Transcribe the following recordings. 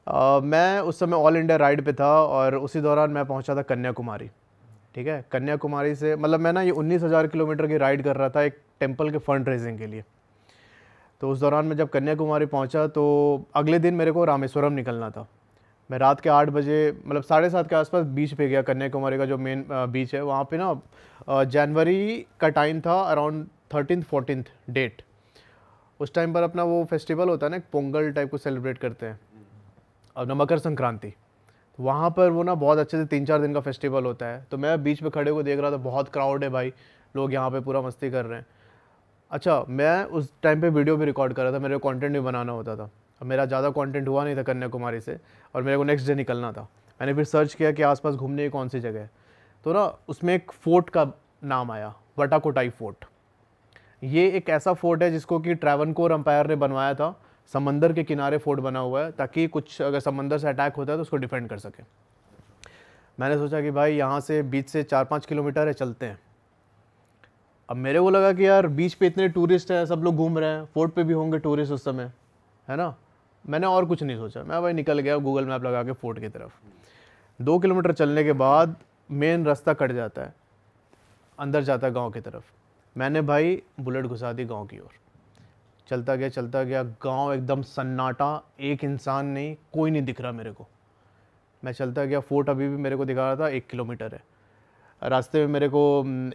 मैं उस समय ऑल इंडिया राइड पे था और उसी दौरान मैं पहुंचा था कन्याकुमारी। ठीक है, कन्याकुमारी से मतलब मैं ना ये 19,000 किलोमीटर की राइड कर रहा था एक टेंपल के फंड रेजिंग के लिए। तो उस दौरान मैं जब कन्याकुमारी पहुंचा तो अगले दिन मेरे को रामेश्वरम निकलना था। मैं रात के 8 बजे मतलब 7:30 के आसपास बीच पे गया। कन्याकुमारी का जो मेन बीच है वहाँ पे ना जनवरी का टाइम था, अराउंड 13th-14th डेट। उस टाइम पर अपना वो फेस्टिवल होता है ना, एक पोंगल टाइप को सेलिब्रेट करते हैं और ना मकर संक्रांति। वहाँ पर वो ना बहुत अच्छे से 3-4 दिन का फेस्टिवल होता है। तो मैं बीच पे खड़े को देख रहा था, बहुत क्राउड है भाई, लोग यहाँ पे पूरा मस्ती कर रहे हैं। अच्छा, मैं उस टाइम पे वीडियो भी रिकॉर्ड कर रहा था, मेरे को कंटेंट भी बनाना होता था। अब मेरा ज़्यादा कंटेंट हुआ नहीं था कन्याकुमारी से और मेरे को नेक्स्ट डे निकलना था। मैंने फिर सर्च किया कि आसपास घूमने की कौन सी जगह है। तो ना उसमें एक फ़ोर्ट का नाम आया, वटाकोटाई फ़ोर्ट। ये एक ऐसा फ़ोर्ट है जिसको कि ट्रैवनकोर एम्पायर ने बनवाया था। समंदर के किनारे फ़ोर्ट बना हुआ है ताकि कुछ अगर समंदर से अटैक होता है तो उसको डिफेंड कर सके। मैंने सोचा कि भाई यहाँ से बीच से 4-5 किलोमीटर है, चलते हैं। अब मेरे को लगा कि यार बीच पे इतने टूरिस्ट हैं, सब लोग घूम रहे हैं, फोर्ट पे भी होंगे टूरिस्ट उस समय, है ना। मैंने और कुछ नहीं सोचा, मैं भाई निकल गया गूगल मैप लगा के फोर्ट की तरफ। 2 किलोमीटर चलने के बाद मेन रास्ता कट जाता है, अंदर जाता है गाँव की तरफ। मैंने भाई बुलेट घुसा दी गाँव की ओर। चलता गया, गाँव एकदम सन्नाटा, एक इंसान नहीं, कोई नहीं दिख रहा मेरे को। मैं चलता गया, फोर्ट अभी भी मेरे को दिखा रहा था 1 किलोमीटर है। रास्ते में मेरे को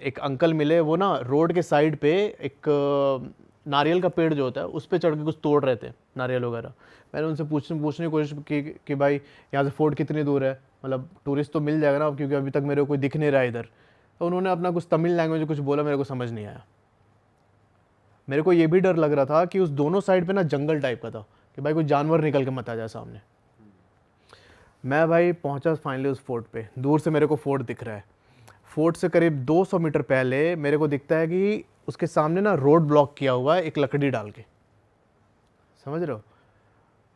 एक अंकल मिले, वो ना रोड के साइड पे एक नारियल का पेड़ जो होता है उस पे चढ़ के कुछ तोड़ रहे थे, नारियल वगैरह। मैंने उनसे पूछने की कोशिश की कि भाई यहाँ से फोर्ट कितनी दूर है, मतलब टूरिस्ट तो मिल जाएगा ना, क्योंकि अभी तक मेरे को कोई दिख नहीं रहा है इधर। तो उन्होंने अपना कुछ तमिल लैंग्वेज में कुछ बोला, मेरे को समझ नहीं आया। मेरे को ये भी डर लग रहा था कि उस दोनों साइड पे ना जंगल टाइप का था, कि भाई कोई जानवर निकल के मत आ जाए सामने। मैं भाई पहुंचा फाइनली उस फोर्ट पे। दूर से मेरे को फोर्ट दिख रहा है। फोर्ट से करीब 200 मीटर पहले मेरे को दिखता है कि उसके सामने ना रोड ब्लॉक किया हुआ है एक लकड़ी डाल के। समझ रहे हो,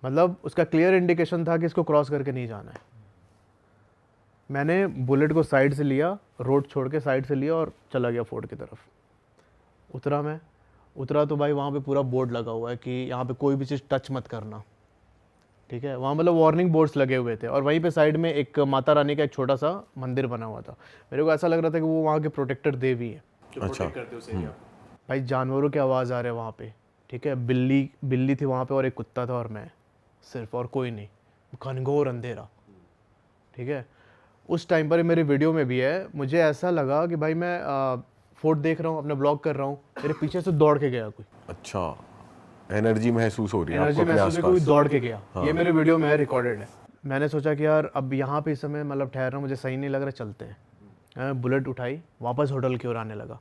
मतलब उसका क्लियर इंडिकेशन था कि इसको क्रॉस करके नहीं जाना है। मैंने बुलेट को साइड से लिया, रोड छोड़ के साइड से लिया और चला गया फोर्ट की तरफ। मैं उतरा तो भाई वहाँ पे पूरा बोर्ड लगा हुआ है कि यहाँ पे कोई भी चीज़ टच मत करना। ठीक है, वहाँ मतलब वार्निंग बोर्ड्स लगे हुए थे और वहीं पे साइड में एक माता रानी का एक छोटा सा मंदिर बना हुआ था। मेरे को ऐसा लग रहा था कि वो वहाँ के प्रोटेक्टर देवी है जो प्रोटेक्ट करते उस एरिया। भाई जानवरों की आवाज़ आ रहे हैं वहाँ पे। ठीक है, बिल्ली थी वहाँ पे और एक कुत्ता था और मैं सिर्फ, और कोई नहीं, घनघोर अंधेरा। ठीक है, उस टाइम पर मेरे वीडियो में भी है, मुझे ऐसा लगा कि भाई मैं फोर्ट देख रहा हूँ, अपना ब्लॉग कर रहा हूँ, मेरे पीछे से दौड़ के गया कोई। अच्छा, एनर्जी महसूस हो रही है एनर्जी आपको अपने महसूस है, आसपास। कोई दौड़ के गया। ये मेरे वीडियो में है, रिकॉर्डेड है। मैंने सोचा कि यार अब यहाँ पे इस समय मतलब ठहरना मुझे सही नहीं लग रहा, चलते हैं। मैंने बुलेट उठाई, वापस होटल की ओर आने लगा।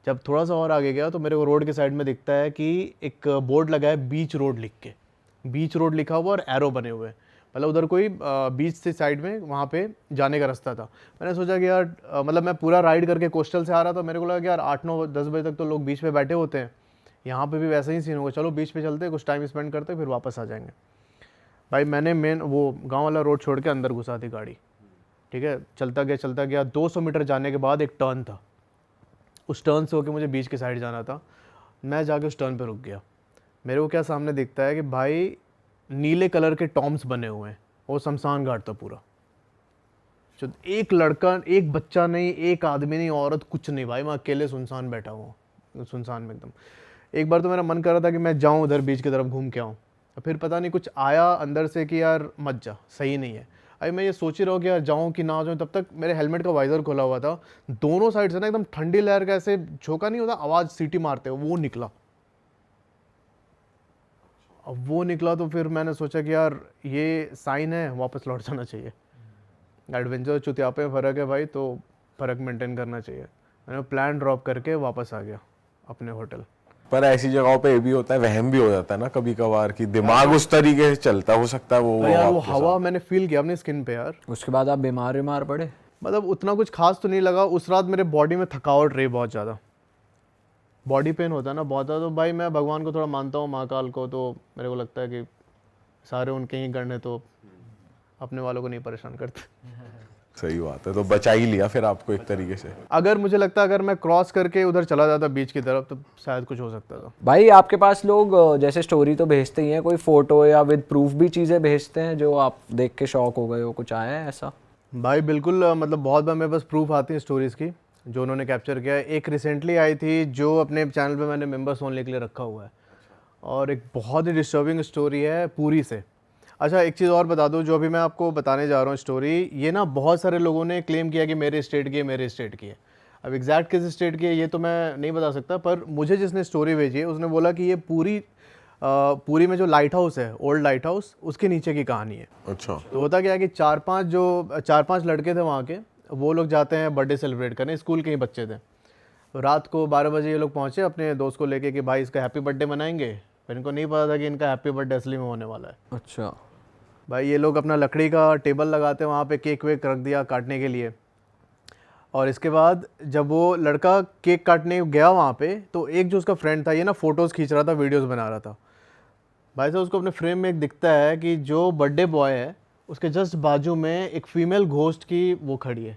जब थोड़ा सा और आगे गया तो मेरे को रोड के साइड में दिखता है कि एक बोर्ड लगा है, बीच रोड लिख के। बीच रोड लिखा हुआ और एरो बने हुए, मतलब उधर कोई बीच से साइड में वहाँ पे जाने का रास्ता था। मैंने सोचा कि यार मतलब मैं पूरा राइड करके कोस्टल से आ रहा था, मेरे को लगा कि यार 8-9-10 बजे तक तो लोग बीच पे बैठे होते हैं, यहाँ पे भी वैसा ही सीन होगा, चलो बीच पे चलते, कुछ टाइम स्पेंड करते, फिर वापस आ जाएंगे। भाई मैंने मेन वो गांव वाला रोड छोड़ के अंदर घुसा दी गाड़ी। ठीक है, चलता गया 200 मीटर जाने के बाद एक टर्न था, उस टर्न से होके मुझे बीच की साइड जाना था। मैं जाके उस टर्न पे रुक गया। मेरे को क्या सामने दिखता है कि भाई नीले कलर के टॉम्स बने हुए हैं, वो शमशान घाट था पूरा। जो एक लड़का, एक बच्चा नहीं, एक आदमी नहीं, औरत, कुछ नहीं भाई, मैं अकेले सुनसान बैठा हुआ, सुनसान में एकदम। एक बार तो मेरा मन कर रहा था कि मैं जाऊं उधर बीच की तरफ घूम के आऊं, फिर पता नहीं कुछ आया अंदर से कि यार मत जा, सही नहीं है। अरे मैं ये सोच ही रहा हूँ कि यार जाऊँ कि ना जाऊँ, तब तक मेरे हेलमेट का वाइजर खोला हुआ था। दोनों साइड से ना एकदम ठंडी लहर का ऐसे झोंका नहीं होता, आवाज़ सीटी मारते हो, वो निकला। अब वो निकला तो फिर मैंने सोचा कि यार ये साइन है, वापस लौट जाना चाहिए। एडवेंचर चुतियापे में फ़र्क है भाई, तो फ़र्क मेंटेन करना चाहिए। मैंने प्लान ड्रॉप करके वापस आ गया अपने होटल। पर ऐसी जगहों पे ये भी होता है, वहम भी हो जाता है ना कभी कभार, कि दिमाग उस तरीके से चलता, हो सकता है वो यार वो आपके हवा साथ। मैंने फील किया अपनी स्किन पे यार। उसके बाद आप बीमार पड़े? मतलब उतना कुछ खास तो नहीं लगा उस रात, मेरे बॉडी में थकावट रही बहुत ज़्यादा, बॉडी पेन होता है ना बहुत ज़्यादा। तो भाई मैं भगवान को थोड़ा मानता हूँ, महाकाल को, तो मेरे को लगता है कि सारे उनके ही गण हैं, तो अपने वालों को नहीं परेशान करते। सही बात है, तो बचा ही लिया फिर आपको एक तरीके से। अगर मुझे लगता अगर मैं क्रॉस करके उधर चला जाता बीच की तरफ तो शायद कुछ हो सकता था। भाई आपके पास लोग जैसे स्टोरी तो भेजते ही हैं, कोई फोटो या विद प्रूफ भी चीज़ें भेजते हैं जो आप देख के शॉक हो गए हो, कुछ आया है ऐसा? भाई बिल्कुल, मतलब बहुत बार मेरे पास प्रूफ आती है स्टोरीज़ की जो उन्होंने कैप्चर किया है। एक रिसेंटली आई थी जो अपने चैनल पे मैंने मेंबर्स ओनली के लिए रखा हुआ है, और एक बहुत ही डिस्टर्बिंग स्टोरी है पूरी से। अच्छा एक चीज़ और बता दूं, जो अभी मैं आपको बताने जा रहा हूँ स्टोरी, ये ना बहुत सारे लोगों ने क्लेम किया कि मेरे स्टेट की है, मेरे स्टेट की है। अब एग्जैक्ट किस स्टेट की है ये तो मैं नहीं बता सकता, पर मुझे जिसने स्टोरी भेजी है उसने बोला कि ये पूरी में जो लाइट हाउस है, ओल्ड लाइट हाउस, उसके नीचे की कहानी है। अच्छा। तो होता क्या है कि चार पांच लड़के थे वहाँ के, वो लोग जाते हैं बर्थडे सेलिब्रेट करने, स्कूल के ही बच्चे थे। तो रात को 12 बजे ये लोग पहुँचे अपने दोस्त को लेके कि भाई इसका हैप्पी बर्थडे मनाएंगे, पर इनको नहीं पता था कि इनका हैप्पी बर्थडे असली में होने वाला है। अच्छा भाई ये लोग अपना लकड़ी का टेबल लगाते हैं वहाँ पे, केक वेक रख दिया काटने के लिए, और इसके बाद जब वो लड़का केक काटने गया वहाँ पे तो एक जो उसका फ्रेंड था ये ना फ़ोटोज़ खींच रहा था, वीडियोस बना रहा था। भाई साहब उसको अपने फ्रेम में एक दिखता है कि जो बर्थडे बॉय है उसके जस्ट बाजू में एक फीमेल घोस्ट की वो खड़ी है,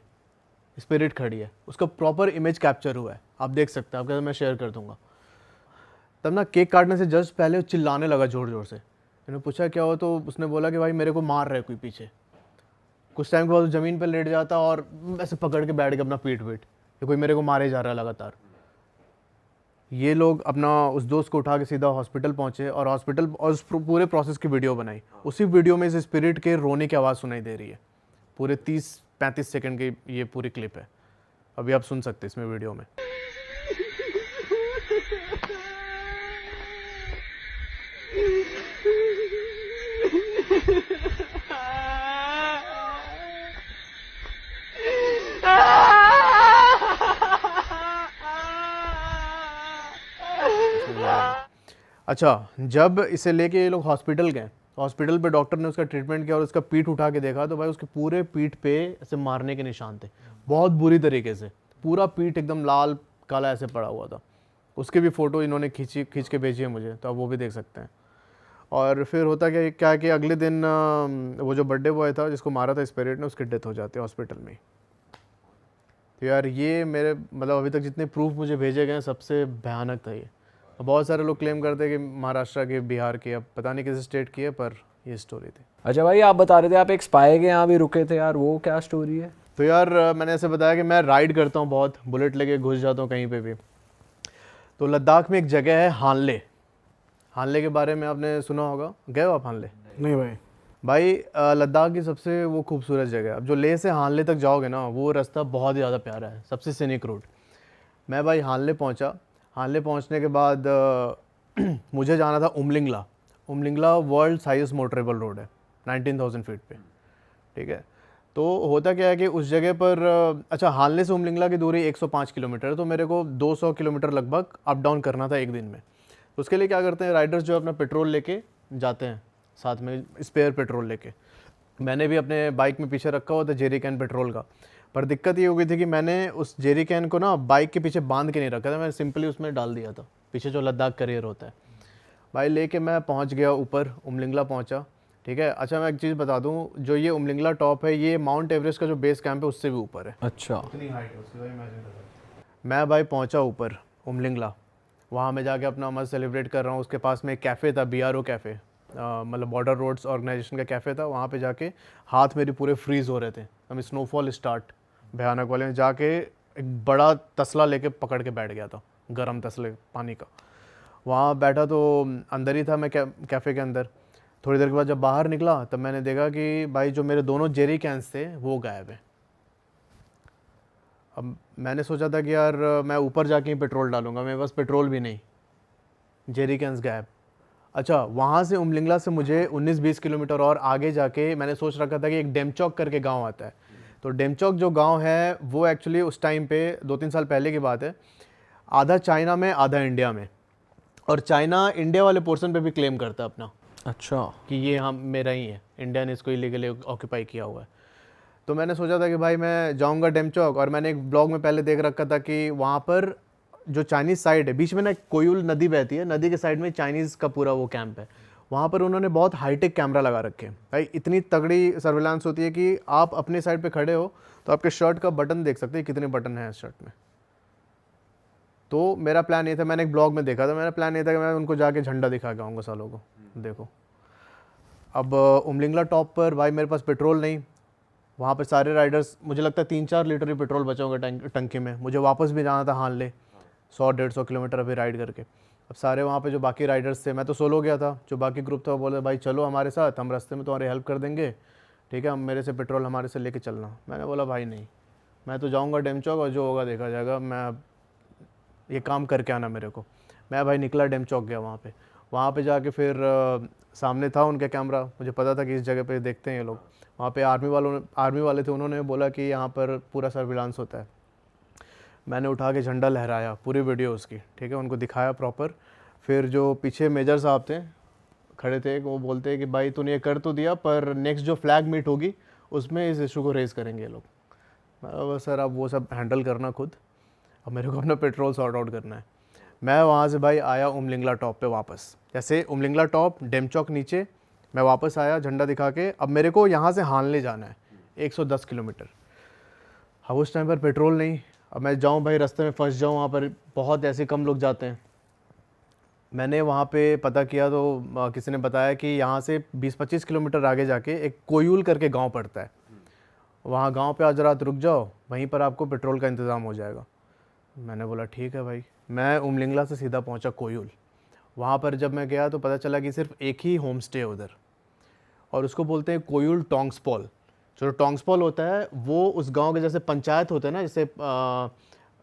स्पिरिट खड़ी है, उसका प्रॉपर इमेज कैप्चर हुआ है, आप देख सकते हैं, आपके साथ मैं शेयर कर दूंगा। तब ना केक काटने से जस्ट पहले वो चिल्लाने लगा ज़ोर ज़ोर से। मैंने पूछा क्या हो, तो उसने बोला कि भाई मेरे को मार रहा है कोई पीछे। कुछ टाइम के बाद ज़मीन पर लेट जाता और ऐसे पकड़ के बैठ गया अपना पीठ कि कोई मेरे को मारे जा रहा है लगातार। ये लोग अपना उस दोस्त को उठा के सीधा हॉस्पिटल पहुंचे, और हॉस्पिटल और उस पूरे प्रोसेस की वीडियो बनाई। उसी वीडियो में इस स्पिरिट के रोने की आवाज़ सुनाई दे रही है। पूरे 30-35 सेकंड की ये पूरी क्लिप है, अभी आप सुन सकते हैं इसमें वीडियो में। अच्छा जब इसे लेके ये लोग हॉस्पिटल गए, हॉस्पिटल पे डॉक्टर ने उसका ट्रीटमेंट किया और उसका पीठ उठा के देखा तो भाई उसके पूरे पीठ पे ऐसे मारने के निशान थे, बहुत बुरी तरीके से। पूरा पीठ एकदम लाल काला ऐसे पड़ा हुआ था। उसके भी फ़ोटो इन्होंने खींच के भेजी है मुझे, तो आप वो भी देख सकते हैं। और फिर होता क्या कि अगले दिन वो जो बर्थडे बॉय था जिसको मारा था स्पिरिट ने, उसकी डेथ हो जाती है हॉस्पिटल में। तो यार ये मेरे मतलब अभी तक जितने प्रूफ मुझे भेजे गए सबसे भयानक था ये। बहुत सारे लोग क्लेम करते हैं कि महाराष्ट्र के, बिहार के, अब पता नहीं किस स्टेट की है, पर ये स्टोरी थी। अच्छा भाई आप बता रहे थे आप एक स्पाई के यहाँ भी रुके थे यार, वो क्या स्टोरी है? तो यार मैंने ऐसे बताया कि मैं राइड करता हूँ बहुत, बुलेट लेके घुस जाता हूँ कहीं पे भी। तो लद्दाख में एक जगह है हानले। हानले के बारे में आपने सुना होगा, गए हो आप हानले? नहीं भाई। भाई लद्दाख की सबसे वो खूबसूरत जगह है। अब जो लेह से हानले तक जाओगे ना, वो रास्ता बहुत ही ज़्यादा प्यारा है, सबसे सीनिक रूट। मैं भाई हानले पहुंचा। हानले पहुंचने के बाद मुझे जाना था Umling La. Umling La world highest motorable road है 19,000 फीट पे, ठीक है। तो होता क्या है कि उस जगह पर अच्छा हानले से उमलिंगला की दूरी 105 किलोमीटर है, तो मेरे को 200 किलोमीटर लगभग अप डाउन करना था एक दिन में। तो उसके लिए क्या करते हैं राइडर्स, जो अपना पेट्रोल लेके जाते हैं साथ में, स्पेयर पेट्रोल लेके। मैंने भी अपने बाइक में पीछे रखा हुआ था जेरी कैन पेट्रोल का, पर दिक्कत ये हो गई थी कि मैंने उस जेरी कैन को ना बाइक के पीछे बांध के नहीं रखा था, मैंने सिंपली उसमें डाल दिया था पीछे, जो लद्दाख करियर होता है। भाई लेके मैं पहुंच गया ऊपर, उमलिंगला पहुंचा, ठीक है। अच्छा मैं एक चीज़ बता दूं, जो ये उमलिंगला टॉप है ये माउंट एवरेस्ट का जो बेस कैंप है उससे भी ऊपर है। अच्छा इतनी हाइट है उसकी, भाई इमेजिन करो। मैं भाई पहुंचा ऊपर उमलिंगला, वहाँ मैं जाके अपना मस्त सेलिब्रेट कर रहा हूँ। उसके पास में एक कैफ़े था, BRO कैफ़े, मतलब बॉर्डर रोड्स ऑर्गेनाइजेशन का कैफ़े था। वहाँ पे जाके हाथ मेरे पूरे फ्रीज़ हो रहे थे, हमें स्नोफॉल स्टार्ट भयानक वाले में जाके एक बड़ा तसला लेके पकड़ के बैठ गया था, गर्म तसले पानी का। वहाँ बैठा तो अंदर ही था मैं कैफ़े के अंदर। थोड़ी देर के बाद जब बाहर निकला तब मैंने देखा कि भाई जो मेरे दोनों जेरी कैंस थे वो गायब है। अब मैंने सोचा था कि यार मैं ऊपर जाके ही पेट्रोल डालूंगा, मेरे पास पेट्रोल भी नहीं, जेरी कैंस गायब। अच्छा वहाँ से उमलिंगला से मुझे 19-20 किलोमीटर और आगे जाके मैंने सोच रखा था कि एक डेमचौक करके गांव आता है। तो डेमचौक जो गांव है वो एक्चुअली उस टाइम पे 2-3 साल पहले की बात है, आधा चाइना में आधा इंडिया में, और चाइना इंडिया वाले पोर्शन पे भी क्लेम करता है अपना, अच्छा कि ये हम मेरा ही है, इंडिया ने इसको इलीगली ऑक्यूपाई किया हुआ है। तो मैंने सोचा था कि भाई मैं जाऊंगा डेमचौक, और मैंने एक ब्लॉग में पहले देख रखा था कि वहाँ पर जो चाइनीज़ साइड है, बीच में ना कोयुल नदी बहती है, नदी के साइड में चाइनीज़ का पूरा वो कैंप है। वहाँ पर उन्होंने बहुत हाईटेक कैमरा लगा रखे हैं भाई, इतनी तगड़ी सर्विलांस होती है कि आप अपने साइड पे खड़े हो तो आपके शर्ट का बटन देख सकते हैं कितने बटन हैं इस शर्ट में। तो मेरा प्लान ये था, मैंने एक ब्लॉग में देखा था, मेरा प्लान ये था कि मैं उनको जाके झंडा दिखा के आऊँगा सालों को। देखो अब उमलिंगला टॉप पर भाई मेरे पास पेट्रोल नहीं, वहाँ पर सारे राइडर्स, मुझे लगता है 3-4 लीटर ही पेट्रोल बचा होगा टंकी में, मुझे वापस भी जाना था हानले 100-150 किलोमीटर अभी राइड करके। अब सारे वहाँ पे जो बाकी राइडर्स थे, मैं तो सोलो गया था, जो बाकी ग्रुप था वो बोले भाई चलो हमारे साथ, हम रास्ते में तुम्हारी हेल्प कर देंगे, ठीक है, हम मेरे से पेट्रोल हमारे से लेके चलना। मैंने बोला भाई नहीं, मैं तो जाऊँगा डेमचौक और जो होगा देखा जाएगा, मैं ये काम करके आना मेरे को। मैं भाई निकला डेमचौक गया वहाँ पे जाके फिर सामने था उनका कैमरा, मुझे पता था कि इस जगह पे देखते हैं ये लोग। वहाँ पे आर्मी वाले थे, उन्होंने बोला कि यहाँ पर पूरा सर्विलांस होता है। मैंने उठा के झंडा लहराया, पूरी वीडियो उसकी, ठीक है, उनको दिखाया प्रॉपर। फिर जो पीछे मेजर साहब थे खड़े थे, वो बोलते हैं कि भाई तूने ये कर तो दिया, पर नेक्स्ट जो फ्लैग मीट होगी उसमें इस इशू को रेज़ करेंगे ये लोग। मैं बोला सर आप वो सब हैंडल करना खुद, अब मेरे को अपना पेट्रोल सॉर्ट आउट करना है। मैं वहाँ से भाई आया उमलिंगला टॉप पे वापस, जैसे उमलिंगला टॉप डेमचौक नीचे मैं वापस आया झंडा दिखा के। अब मेरे को यहाँ से हानले जाना है 110 किलोमीटर। अब उस टाइम पर पेट्रोल नहीं, अब मैं जाऊँ भाई रास्ते में फंस जाऊँ, वहाँ पर बहुत ऐसे कम लोग जाते हैं। मैंने वहाँ पे पता किया तो किसी ने बताया कि यहाँ से 20-25 किलोमीटर आगे जाके एक कोयूल करके गांव पड़ता है, वहाँ गांव पे आज रात रुक जाओ, वहीं पर आपको पेट्रोल का इंतज़ाम हो जाएगा। मैंने बोला ठीक है भाई। मैं उमलिंगला से सीधा पहुँचा कोयूल। वहाँ पर जब मैं गया तो पता चला कि सिर्फ एक ही होम स्टे है उधर, और उसको बोलते हैं कोयूल टोंग्सपॉल। जो टोंग्सपॉल होता है वो उस गांव के जैसे पंचायत होता है ना, जैसे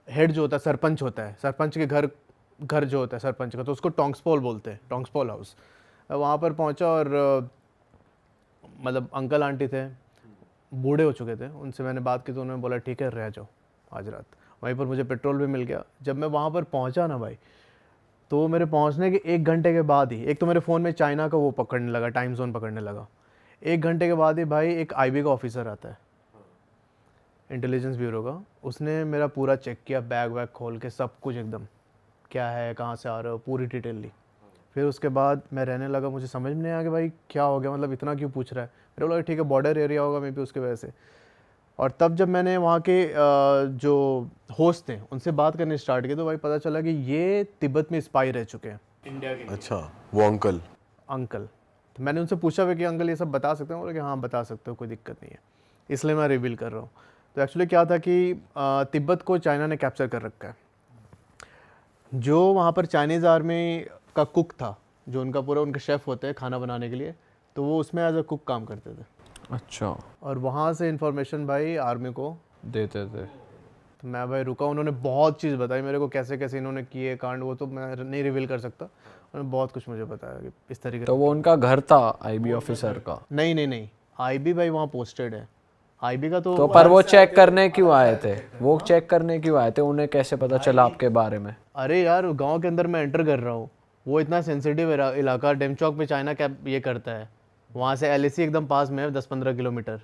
हेड जो होता है सरपंच होता है, सरपंच के घर जो होता है सरपंच का, तो उसको टोंग्सपॉल बोलते हैं, टोंग्सपॉल हाउस। वहाँ पर पहुँचा और मतलब अंकल आंटी थे, बूढ़े हो चुके थे, उनसे मैंने बात की तो उन्होंने बोला ठीक है रह जाओ आज रात। वहीं पर मुझे पेट्रोल भी मिल गया। जब मैं वहाँ पर पहुँचा ना भाई, तो मेरे पहुँचने के 1 घंटे के बाद ही एक तो मेरे फ़ोन में चाइना का वो पकड़ने लगा, टाइम जोन पकड़ने लगा। 1 घंटे के बाद ही भाई एक आईबी का ऑफिसर आता है, इंटेलिजेंस ब्यूरो का। उसने मेरा पूरा चेक किया, बैग वैग खोल के सब कुछ एकदम, क्या है कहाँ से आ रहे हो, पूरी डिटेल ली। फिर उसके बाद मैं रहने लगा, मुझे समझ में नहीं आया कि भाई क्या हो गया, मतलब इतना क्यों पूछ रहा है। मेरे बोला ठीक है बॉर्डर एरिया होगा मे बी उसके वजह से। और तब जब मैंने वहाँ के जो होस्ट थे उनसे बात करने स्टार्ट की तो भाई पता चला कि ये तिब्बत में स्पाई रह चुके हैं इंडिया के। अच्छा, वो अंकल तो मैंने उनसे पूछा भी कि अंकल ये सब बता सकते हैं, बोले कि हाँ बता सकते हो, कोई दिक्कत नहीं है, इसलिए मैं रिवील कर रहा हूँ। तो एक्चुअली क्या था कि तिब्बत को चाइना ने कैप्चर कर रखा है। जो वहाँ पर चाइनीज़ आर्मी का कुक था, जो उनका पूरा उनके शेफ़ होते हैं खाना बनाने के लिए, तो वो उसमें एज अ कुक काम करते थे। अच्छा, और वहाँ से इन्फॉर्मेशन भाई आर्मी को देते थे। तो मैं भाई रुका, उन्होंने बहुत चीज़ बताई मेरे को, कैसे कैसे इन्होंने किए कांड, वो तो मैं नहीं रिवील कर सकता। उन्होंने बहुत कुछ मुझे बताया कि इस तरीके तो वो उनका घर था आईबी ऑफिसर का? नहीं, आईबी भाई वहाँ पोस्टेड है, आईबी का तो पर वो चेक करने क्यों आए थे? वो चेक करने क्यों आए थे? उन्हें कैसे पता चला आपके बारे में? अरे यार गांव के अंदर मैं एंटर कर रहा हूँ, वो इतना सेंसिटिव इलाका, डेमचौक पे चाइना कैप ये करता है, वहाँ से एलएसी एकदम पास में है 10-15 किलोमीटर,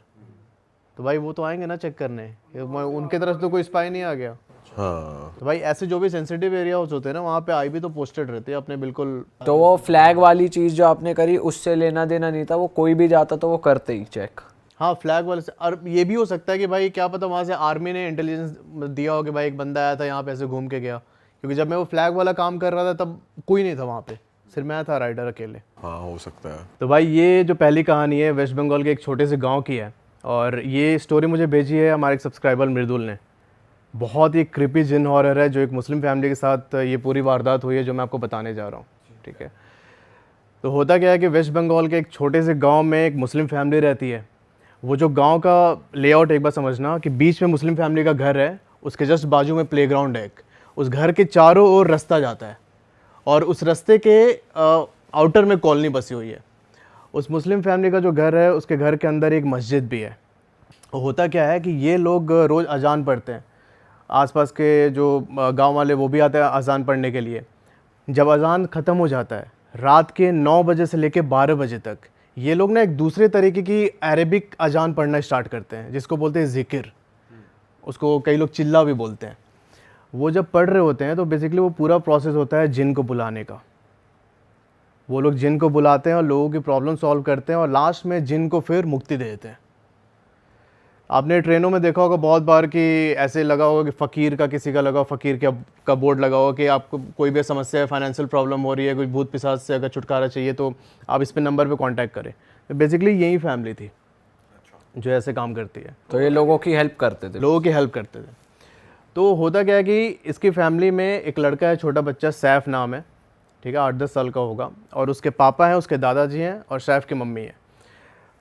तो भाई वो तो आएंगे ना चेक करने, उनके तरफ तो कोई स्पाई नहीं आ गया। हाँ, तो भाई ऐसे जो भी सेंसिटिव एरिया होते हैं ना, वहाँ पे आईबी तो पोस्टेड रहते हैं अपने बिल्कुल। तो वो फ्लैग वाली चीज जो आपने करी उससे लेना देना नहीं था, वो कोई भी जाता तो वो करते ही चेक? हाँ फ्लैग वाले से। और ये भी हो सकता है कि भाई क्या पता वहाँ से आर्मी ने इंटेलिजेंस दिया हो कि भाई एक बंदा आया था यहाँ पे ऐसे घूम के गया, क्योंकि जब मैं वो फ्लैग वाला काम कर रहा था तब कोई नहीं था वहाँ पे, सिर्फ मैं था राइडर अकेले। हाँ हो सकता है। तो भाई ये जो पहली कहानी है वेस्ट बंगाल के एक छोटे से गांव की है, और ये स्टोरी मुझे भेजी है हमारे एक सब्सक्राइबर मृदुल ने। बहुत ही क्रिपी जिन हॉरर है, जो एक मुस्लिम फैमिली के साथ ये पूरी वारदात हुई है जो मैं आपको बताने जा रहा हूँ, ठीक है। तो होता क्या है कि वेस्ट बंगाल के एक छोटे से गाँव में एक मुस्लिम फैमिली रहती है। वो जो गांव का लेआउट एक बार समझना कि बीच में मुस्लिम फैमिली का घर है, उसके जस्ट बाजू में प्लेग्राउंड है एक, उस घर के चारों ओर रास्ता जाता है, और उस रास्ते के आउटर में कॉलोनी बसी हुई है। उस मुस्लिम फैमिली का जो घर है उसके घर के अंदर एक मस्जिद भी है। होता क्या है कि ये लोग रोज़ अजान पढ़ते हैं, आसपास के जो गांव वाले वो भी आते हैं अजान पढ़ने के लिए। जब अजान ख़त्म हो जाता है रात के 9 बजे से लेकर 12 बजे तक, ये लोग ना एक दूसरे तरीके की अरेबिक अजान पढ़ना स्टार्ट करते हैं, जिसको बोलते हैं ज़िक्र, उसको कई लोग चिल्ला भी बोलते हैं। वो जब पढ़ रहे होते हैं तो बेसिकली वो पूरा प्रोसेस होता है जिन को बुलाने का। वो लोग जिन को बुलाते हैं और लोगों की प्रॉब्लम सॉल्व करते हैं और लास्ट में जिन को फिर मुक्ति दे देते हैं। आपने ट्रेनों में देखा होगा बहुत बार कि ऐसे लगा होगा कि फ़कीर का किसी का लगा, फ़कीर का बोर्ड लगा होगा कि आपको कोई भी समस्या है, फाइनेंशियल प्रॉब्लम हो रही है, कोई भूत पिशाच से अगर छुटकारा चाहिए तो आप इस पे नंबर पे कांटेक्ट करें। तो बेसिकली यही फैमिली थी जो ऐसे काम करती है, तो ये लोगों की हेल्प करते थे। लोगों की हेल्प करते थे। तो होता क्या है कि इसकी फैमिली में एक लड़का है, छोटा बच्चा, सैफ नाम है, ठीक है, 8-10 साल का होगा, और उसके पापा हैं, उसके दादाजी हैं और सैफ की मम्मी है।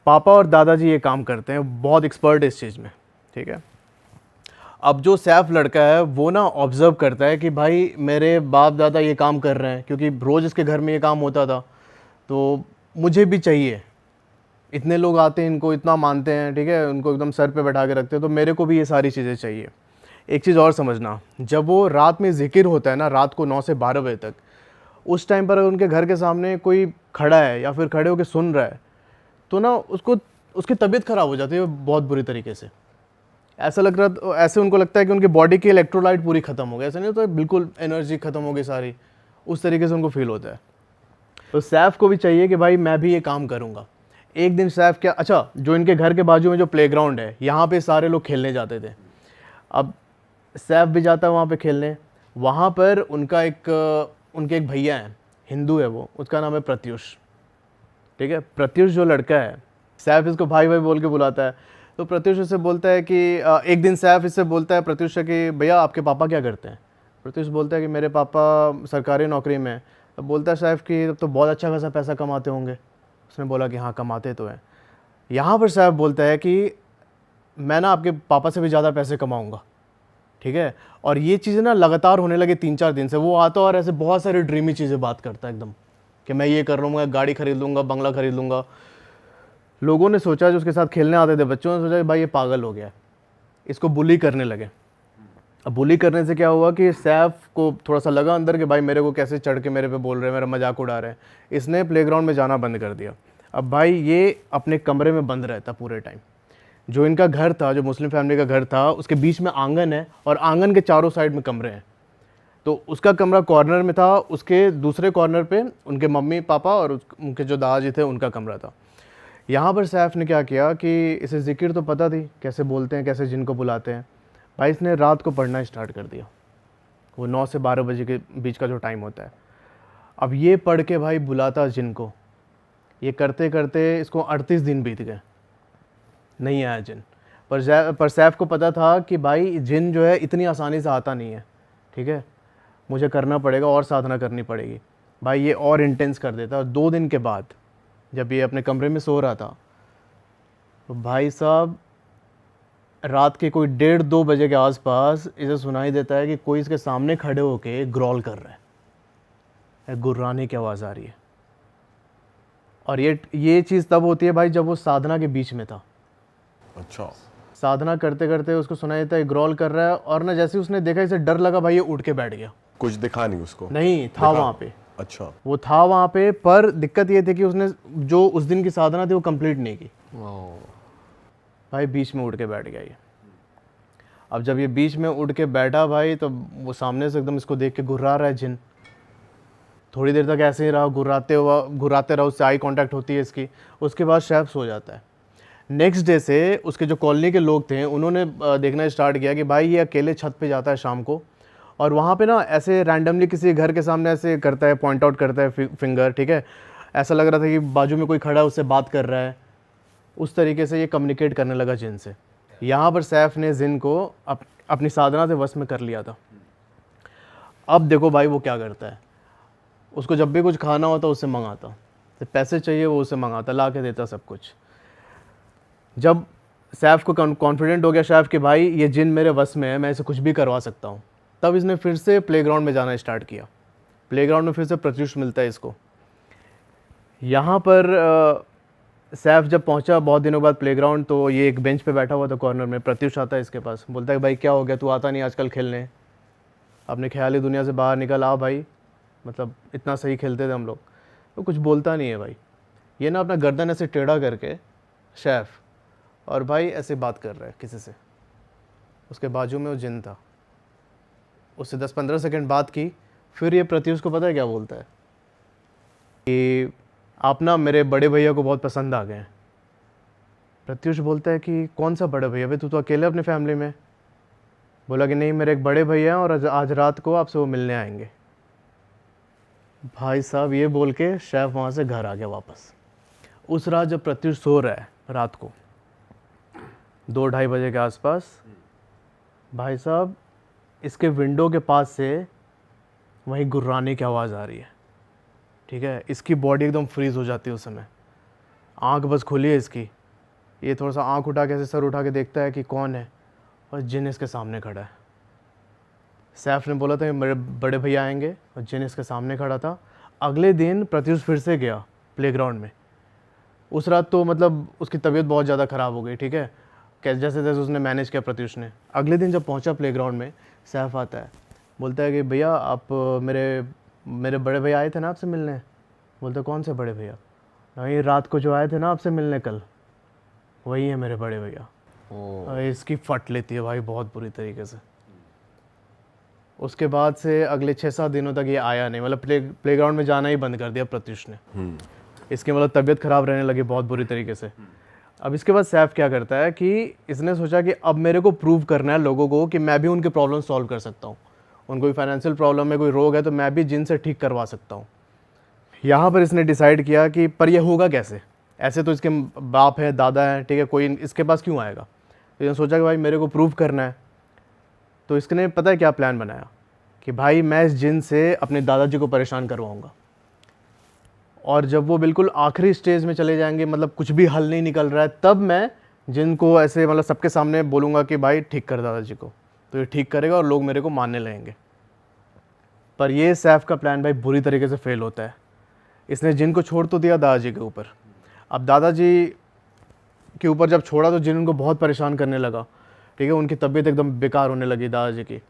पापा और दादाजी ये काम करते हैं, बहुत एक्सपर्ट है इस चीज़ में, ठीक है। अब जो सैफ लड़का है वो ना ऑब्ज़र्व करता है कि भाई मेरे बाप दादा ये काम कर रहे हैं, क्योंकि रोज़ इसके घर में ये काम होता था, तो मुझे भी चाहिए। इतने लोग आते हैं, इनको इतना मानते हैं, ठीक है, उनको एकदम सर पे बैठा के रखते हैं, तो मेरे को भी ये सारी चीज़ें चाहिए। एक चीज़ और समझना, जब वो रात में ज़िक्र होता है ना, रात को 9 से 12 बजे तक, उस टाइम पर अगर उनके घर के सामने कोई खड़ा है या फिर खड़े होकर सुन रहा है तो ना उसकी तबीयत ख़राब हो जाती है बहुत बुरी तरीके से। ऐसे उनको लगता है कि उनकी बॉडी की इलेक्ट्रोलाइट पूरी ख़त्म हो गई। ऐसा नहीं होता है बिल्कुल एनर्जी ख़त्म हो गई सारी, उस तरीके से उनको फील होता है। तो सैफ को भी चाहिए कि भाई मैं भी ये काम करूँगा। एक दिन सैफ क्या, अच्छा, जो इनके घर के बाजू में जो प्लेग्राउंड है, यहाँ पे सारे लोग खेलने जाते थे। अब सैफ भी जाता है वहाँ पे खेलने। वहाँ पर उनके एक भैया हैं, हिंदू है वो, उसका नाम है प्रत्युष, ठीक है। प्रत्युष जो लड़का है, सैफ इसको भाई भाई बोल के बुलाता है। तो प्रत्युष इससे बोलता है कि एक दिन सैफ इससे बोलता है प्रत्युष से कि भैया आपके पापा क्या करते हैं। प्रत्युष बोलता है कि मेरे पापा सरकारी नौकरी में हैं। तो बोलता है सैफ कि तो बहुत अच्छा खासा पैसा कमाते होंगे। उसने बोला कि हाँ कमाते तो हैं। यहाँ पर सैफ बोलता है कि मैं ना आपके पापा से भी ज़्यादा पैसे कमाऊँगा, ठीक है। और ये चीज़ें ना लगातार होने लगे 3-4 दिन से। वो आता और ऐसे बहुत सारी ड्रीमी चीज़ें बात करता है एकदम, कि मैं ये कर लूँगा, गाड़ी खरीद लूँगा, बंगला खरीद लूँगा। लोगों ने सोचा, जो उसके साथ खेलने आते थे बच्चों ने सोचा कि भाई ये पागल हो गया, इसको बुली करने लगे। अब बुली करने से क्या हुआ कि सैफ को थोड़ा सा लगा अंदर कि भाई मेरे को कैसे चढ़ के मेरे पे बोल रहे हैं, मेरा मजाक उड़ा रहे हैं। इसने प्लेग्राउंड में जाना बंद कर दिया। अब भाई ये अपने कमरे में बंद रहता पूरे टाइम। जो इनका घर था, जो मुस्लिम फैमिली का घर था, उसके बीच में आंगन है और आंगन के चारों साइड में कमरे हैं। तो उसका कमरा कॉर्नर में था, उसके दूसरे कॉर्नर पे उनके मम्मी पापा और उनके जो दादाजी थे उनका कमरा था। यहाँ पर सैफ ने क्या किया कि इसे ज़िक्र तो पता थी कैसे बोलते हैं, कैसे जिनको बुलाते हैं। भाई इसने रात को पढ़ना स्टार्ट कर दिया, वो 9 से 12 बजे के बीच का जो टाइम होता है। अब ये पढ़ के भाई बुलाता जिनको, ये करते करते इसको 38 दिन बीत गए, नहीं आया जिन। पर सैफ को पता था कि भाई जिन जो है इतनी आसानी से आता नहीं है, ठीक है, मुझे करना पड़ेगा और साधना करनी पड़ेगी। भाई ये और इंटेंस कर देता। और 2 दिन के बाद जब ये अपने कमरे में सो रहा था, तो भाई साहब रात के कोई 1:30-2 बजे के आसपास इसे सुनाई देता है कि कोई इसके सामने खड़े होके ग्रॉल कर रहा है, गुर्राने की आवाज़ आ रही है। और ये चीज़ तब होती है भाई जब वो साधना के बीच में था। अच्छा, साधना करते करते उसको सुनाई देता है ग्रॉल कर रहा है, और ना जैसे उसने देखा इसे डर लगा, भाई ये उठ के बैठ गया। कुछ दिखा नहीं उसको? नहीं था वहाँ पे। अच्छा, वो था वहाँ पे, पर दिक्कत ये थी कि उसने जो उस दिन की साधना थी वो कंप्लीट नहीं की। भाई बीच में उठ के बैठ गया ये। अब जब ये बीच में उठ के बैठा भाई, तो वो सामने से एकदम इसको देख के घुर्रा रहा है जिन। थोड़ी देर तक ऐसे ही रहा, घुराते रहा, उससे आई कांटेक्ट होती है इसकी। उसके बाद सैफ सो जाता है। नेक्स्ट डे से उसके जो कॉलोनी के लोग थे उन्होंने देखना स्टार्ट किया कि भाई ये अकेले छत पे जाता है शाम को, और वहाँ पे ना ऐसे रैंडमली किसी घर के सामने ऐसे करता है, पॉइंट आउट करता है फिंगर, ठीक है। ऐसा लग रहा था कि बाजू में कोई खड़ा है, उससे बात कर रहा है। उस तरीके से ये कम्युनिकेट करने लगा जिन से। यहाँ पर सैफ ने जिन को अपनी साधना से वश में कर लिया था। अब देखो भाई वो क्या करता है, उसको जब भी कुछ खाना होता उससे मंगाता, तो पैसे चाहिए वो उससे मंगाता, ला के देता सब कुछ। जब सैफ को कॉन्फिडेंट हो गया सैफ कि भाई ये जिन मेरे वश में है, मैं इसे कुछ भी करवा सकता हूँ, तब इसने फिर से प्लेग्राउंड में जाना स्टार्ट किया। प्लेग्राउंड में फिर से प्रत्युष मिलता है इसको। यहाँ पर सैफ जब पहुँचा बहुत दिनों बाद प्लेग्राउंड, तो ये एक बेंच पे बैठा हुआ था कॉर्नर में। प्रत्युष आता है इसके पास, बोलता है भाई क्या हो गया, तू आता नहीं आजकल खेलने, अपने ख्याली दुनिया से बाहर निकल आ भाई, मतलब इतना सही खेलते थे हम लोग। तो कुछ बोलता नहीं है भाई। ये ना अपना गर्दन ऐसे टेढ़ा करके सैफ, और भाई ऐसे बात कर रहा है किसी से। उसके बाजू में वो जिन था। उससे 10-15 सेकंड बात की, फिर ये प्रत्युष को पता है क्या बोलता है, कि आप ना मेरे बड़े भैया को बहुत पसंद आ गए हैं। प्रत्युष बोलता है कि कौन सा बड़े भैया भाई, तू तो अकेले अपनी फैमिली में। बोला कि नहीं, मेरे एक बड़े भैया हैं और आज रात को आपसे वो मिलने आएंगे। भाई साहब ये बोल के शेफ वहाँ से घर आ गया वापस। उस रात जब प्रत्युष सो रहा है रात को 2-2:30 बजे के आसपास, भाई साहब इसके विंडो के पास से वहीं गुर्राने की आवाज़ आ रही है। ठीक है, इसकी बॉडी एकदम फ्रीज़ हो जाती है उस समय। आँख बस खुली है इसकी, ये थोड़ा सा आँख उठा के ऐसे सर उठा के देखता है कि कौन है, और जिन इसके सामने खड़ा है। सैफ ने बोला था कि मेरे बड़े भैया आएंगे, और जिन इसके सामने खड़ा था। अगले दिन प्रत्युष फिर से गया प्लेग्राउंड में। उस रात तो मतलब उसकी तबीयत बहुत ज़्यादा ख़राब हो गई। ठीक है, कैसे जैसे जैसे उसने मैनेज किया प्रत्युष ने। अगले दिन जब पहुंचा प्लेग्राउंड में, सैफ आता है, बोलता है कि भैया आप मेरे बड़े भैया आए थे ना आपसे मिलने। बोलते कौन से बड़े भैया? नहीं, रात को जो आए थे ना आपसे मिलने कल, वही है मेरे बड़े भैया। इसकी फट लेती है भाई बहुत बुरी तरीके से। उसके बाद से अगले 6-7 दिनों तक ये आया नहीं, मतलब प्लेग्राउंड में जाना ही बंद कर दिया प्रत्युष ने। इसकी मतलब तबीयत ख़राब रहने लगी बहुत बुरी तरीके से। अब इसके बाद सैफ क्या करता है कि इसने सोचा कि अब मेरे को प्रूव करना है लोगों को कि मैं भी उनके प्रॉब्लम सॉल्व कर सकता हूँ। उनको कोई फाइनेंशियल प्रॉब्लम है, कोई रोग है, तो मैं भी जिन से ठीक करवा सकता हूँ। यहाँ पर इसने डिसाइड किया कि पर यह होगा कैसे? ऐसे तो इसके बाप है, दादा है, ठीक है, कोई इसके पास क्यों आएगा? तो इसने सोचा कि भाई मेरे को प्रूव करना है। तो इसने पता है क्या प्लान बनाया कि भाई मैं इस जिन से अपने दादाजी को परेशान करवाऊँगा, और जब वो बिल्कुल आखिरी स्टेज में चले जाएंगे, मतलब कुछ भी हल नहीं निकल रहा है, तब मैं जिनको ऐसे मतलब सबके सामने बोलूँगा कि भाई ठीक कर दादाजी को, तो ये ठीक करेगा और लोग मेरे को मानने लगेंगे। पर ये सैफ का प्लान भाई बुरी तरीके से फेल होता है। इसने जिन को छोड़ तो दिया दादाजी के ऊपर। अब दादाजी के ऊपर जब छोड़ा तो जिन उनको बहुत परेशान करने लगा। ठीक है, उनकी तबीयत एकदम बेकार होने लगी दादाजी की।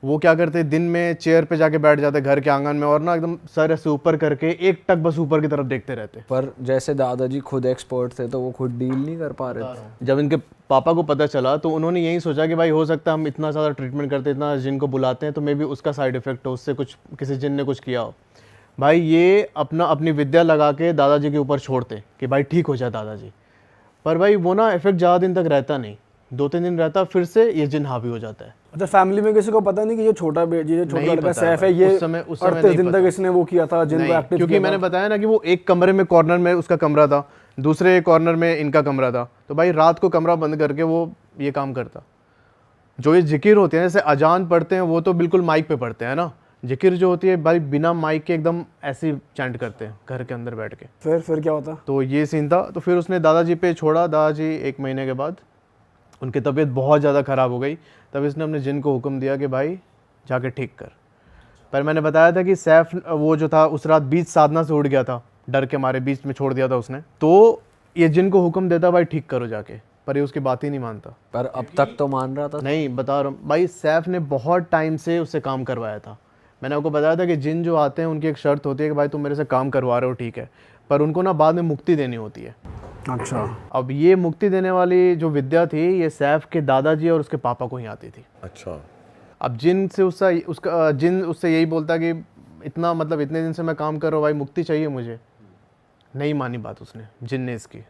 वो क्या करते, दिन में चेयर पे जाके बैठ जाते घर के आंगन में, और ना एकदम सर ऐसे ऊपर करके एक टक बस ऊपर की तरफ देखते रहते। पर जैसे दादाजी खुद एक्सपर्ट थे तो वो खुद डील नहीं कर पा रहे थे। जब इनके पापा को पता चला तो उन्होंने यही सोचा कि भाई हो सकता है हम इतना ज़्यादा ट्रीटमेंट करते, इतना जिन को बुलाते हैं, तो मे भी उसका साइड इफेक्ट हो, उससे कुछ किसी जिन ने कुछ किया हो। भाई ये अपनी विद्या लगा के दादाजी के ऊपर छोड़ते कि भाई ठीक हो जाए दादाजी। पर भाई वो ना इफेक्ट ज़्यादा दिन तक रहता नहीं, 2-3 दिन रहता, फिर से ये जिन हावी हो जाता है। अच्छा, फैमिली में किसी को पता नहीं कि ये छोटा लड़का सैफ है, ये उस समय 38 दिन तक इसने वो किया था जिन को एक्टिव, क्योंकि मैंने बताया ना कि वो एक कमरे में कॉर्नर में उसका कमरा था, दूसरे कॉर्नर में इनका कमरा था। तो भाई रात को कमरा बंद करके वो ये काम करता। जो ये जिकिर होते हैं, जैसे अजान पढ़ते हैं, वो तो बिल्कुल माइक पे पढ़ते हैं ना। जिकिर जो होती है भाई बिना माइक के एकदम ऐसे चैंट करते हैं घर के अंदर बैठ के। फिर क्या होता? तो ये सीन था। तो फिर उसने दादाजी पे छोड़ा। दादाजी 1 महीने के बाद उनकी तबीयत बहुत ज़्यादा ख़राब हो गई। तब इसने अपने जिन को हुक्म दिया कि भाई जाके ठीक कर। पर मैंने बताया था कि सैफ वो जो था उस रात बीच साधना से उड़ गया था, डर के मारे बीच में छोड़ दिया था उसने। तो ये जिन को हुक्म देता भाई ठीक करो जाके, पर ये उसकी बात ही नहीं मानता। पर अब तक तो मान रहा था। नहीं, बता रहा हूँ भाई, सैफ ने बहुत टाइम से उससे काम करवाया था। मैंने आपको बताया था कि जिन जो आते हैं उनकी एक शर्त होती है कि भाई तुम मेरे से काम करवा रहे हो ठीक है, पर उनको ना बाद में मुक्ति देनी होती है। अच्छा, अब ये मुक्ति देने वाली जो विद्या थी, ये सैफ के दादाजी और उसके पापा को ही आती थी। अच्छा। अब जिन से उसका जिन उससे यही बोलता कि इतना मतलब इतने दिन से मैं काम कर रहा हूँ भाई, मुक्ति चाहिए मुझे। नहीं मानी बात उसने, जिन ने इसकी,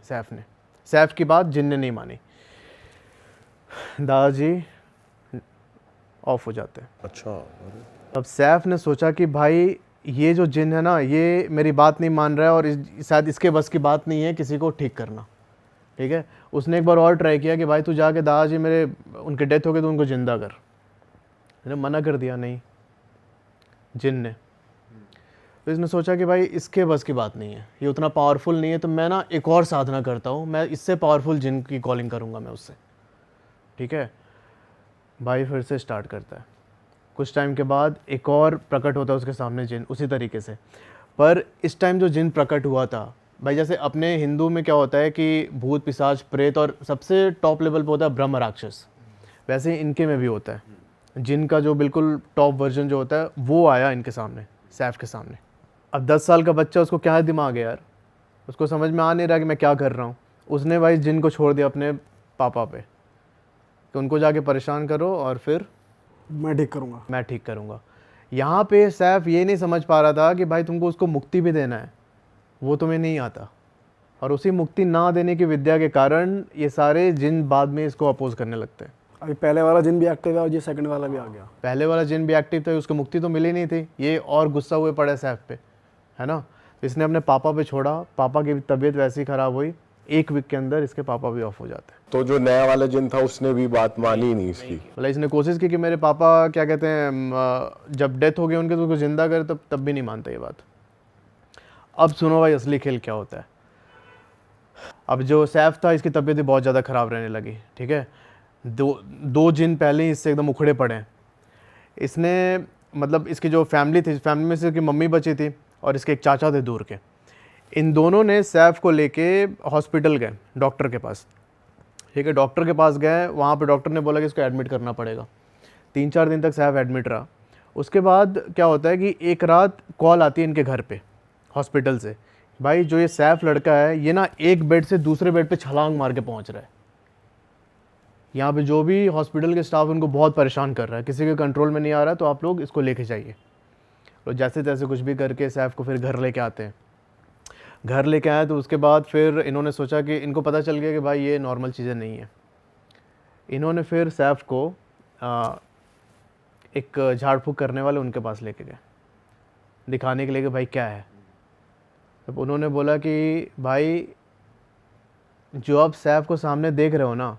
सैफ की बात जिन ने नहीं मानी। दादाजी ऑफ हो जाते हैं। अच्छा। अब सैफ ने सोचा कि भाई ये जो जिन है ना, ये मेरी बात नहीं मान रहा है, और शायद इसके बस की बात नहीं है किसी को ठीक करना। ठीक है, उसने एक बार और ट्राई किया कि भाई तू जाके दादाजी मेरे उनकी डेथ हो गई तो उनको जिंदा कर। मैंने मना कर दिया, नहीं, जिन ने। तो इसने सोचा कि भाई इसके बस की बात नहीं है, ये उतना पावरफुल नहीं है, तो मैं ना एक और साधना करता हूँ, मैं इससे पावरफुल जिन की कॉलिंग करूँगा मैं उससे। ठीक है भाई, फिर से स्टार्ट करता है। कुछ टाइम के बाद एक और प्रकट होता है उसके सामने जिन, उसी तरीके से। पर इस टाइम जो जिन प्रकट हुआ था भाई, जैसे अपने हिंदू में क्या होता है कि भूत पिशाच प्रेत और सबसे टॉप लेवल पे होता है ब्रह्म राक्षस, वैसे ही इनके में भी होता है। जिन का जो बिल्कुल टॉप वर्जन जो होता है वो आया इनके सामने, सैफ के सामने। अब 10 साल का बच्चा, उसको क्या दिमाग है यार, उसको समझ में आ नहीं रहा कि मैं क्या कर रहा हूँ। उसने भाई जिन को छोड़ दिया अपने पापा पे कि उनको जाके परेशान करो और फिर मैं ठीक करूँगा। यहाँ पे सैफ ये नहीं समझ पा रहा था कि भाई तुमको उसको मुक्ति भी देना है, वो तुम्हें नहीं आता। और उसी मुक्ति ना देने की विद्या के कारण ये सारे जिन बाद में इसको अपोज करने लगते हैं। अभी पहले वाला जिन भी एक्टिव है और ये सेकंड वाला भी आ गया। पहले वाला जिन भी एक्टिव था उसको मुक्ति तो मिली नहीं थी, ये और गुस्सा हुए पड़े सैफ पे, है ना। तो इसने अपने पापा पे छोड़ा, पापा की तबीयत वैसी ख़राब हुई, 1 वीक के अंदर इसके पापा भी ऑफ हो जाते हैं। तो जो नया वाला जिन था उसने भी बात मानी नहीं इसकी। मतलब इसने कोशिश की कि मेरे पापा क्या कहते हैं जब डेथ हो गई उनके तो उसको जिंदा करे, तब भी नहीं मानता ये बात। अब सुनो भाई असली खेल क्या होता है। अब जो सैफ था इसकी तबीयत भी बहुत ज़्यादा ख़राब रहने लगी, ठीक है। दो जिन पहले ही इससे एकदम उखड़े पड़े हैं। इसने मतलब इसकी जो फैमिली थी, फैमिली में से इसकी मम्मी बची थी और इसके एक चाचा थे दूर के। इन दोनों ने सैफ को लेके हॉस्पिटल गए डॉक्टर के पास, ठीक है। डॉक्टर के पास गए, वहाँ पे डॉक्टर ने बोला कि इसको एडमिट करना पड़ेगा। 3-4 दिन तक सैफ एडमिट रहा। उसके बाद क्या होता है कि एक रात कॉल आती है इनके घर पे हॉस्पिटल से, भाई जो ये सैफ लड़का है ये ना एक बेड से दूसरे बेड पे छलांग मार के पहुँच रहा है। यहाँ पे जो भी हॉस्पिटल के स्टाफ उनको बहुत परेशान कर रहा है, किसी के कंट्रोल में नहीं आ रहा है, तो आप लोग इसको लेके जाइए। तो जैसे तैसे कुछ भी करके सैफ को फिर घर लेके आते हैं। घर लेके आए तो उसके बाद फिर इन्होंने सोचा कि इनको पता चल गया कि भाई ये नॉर्मल चीज़ें नहीं है। इन्होंने फिर सैफ को एक झाड़ फूँक करने वाले उनके पास लेके गए, दिखाने के लिए कि भाई क्या है। तब उन्होंने बोला कि भाई जो आप सैफ को सामने देख रहे हो ना,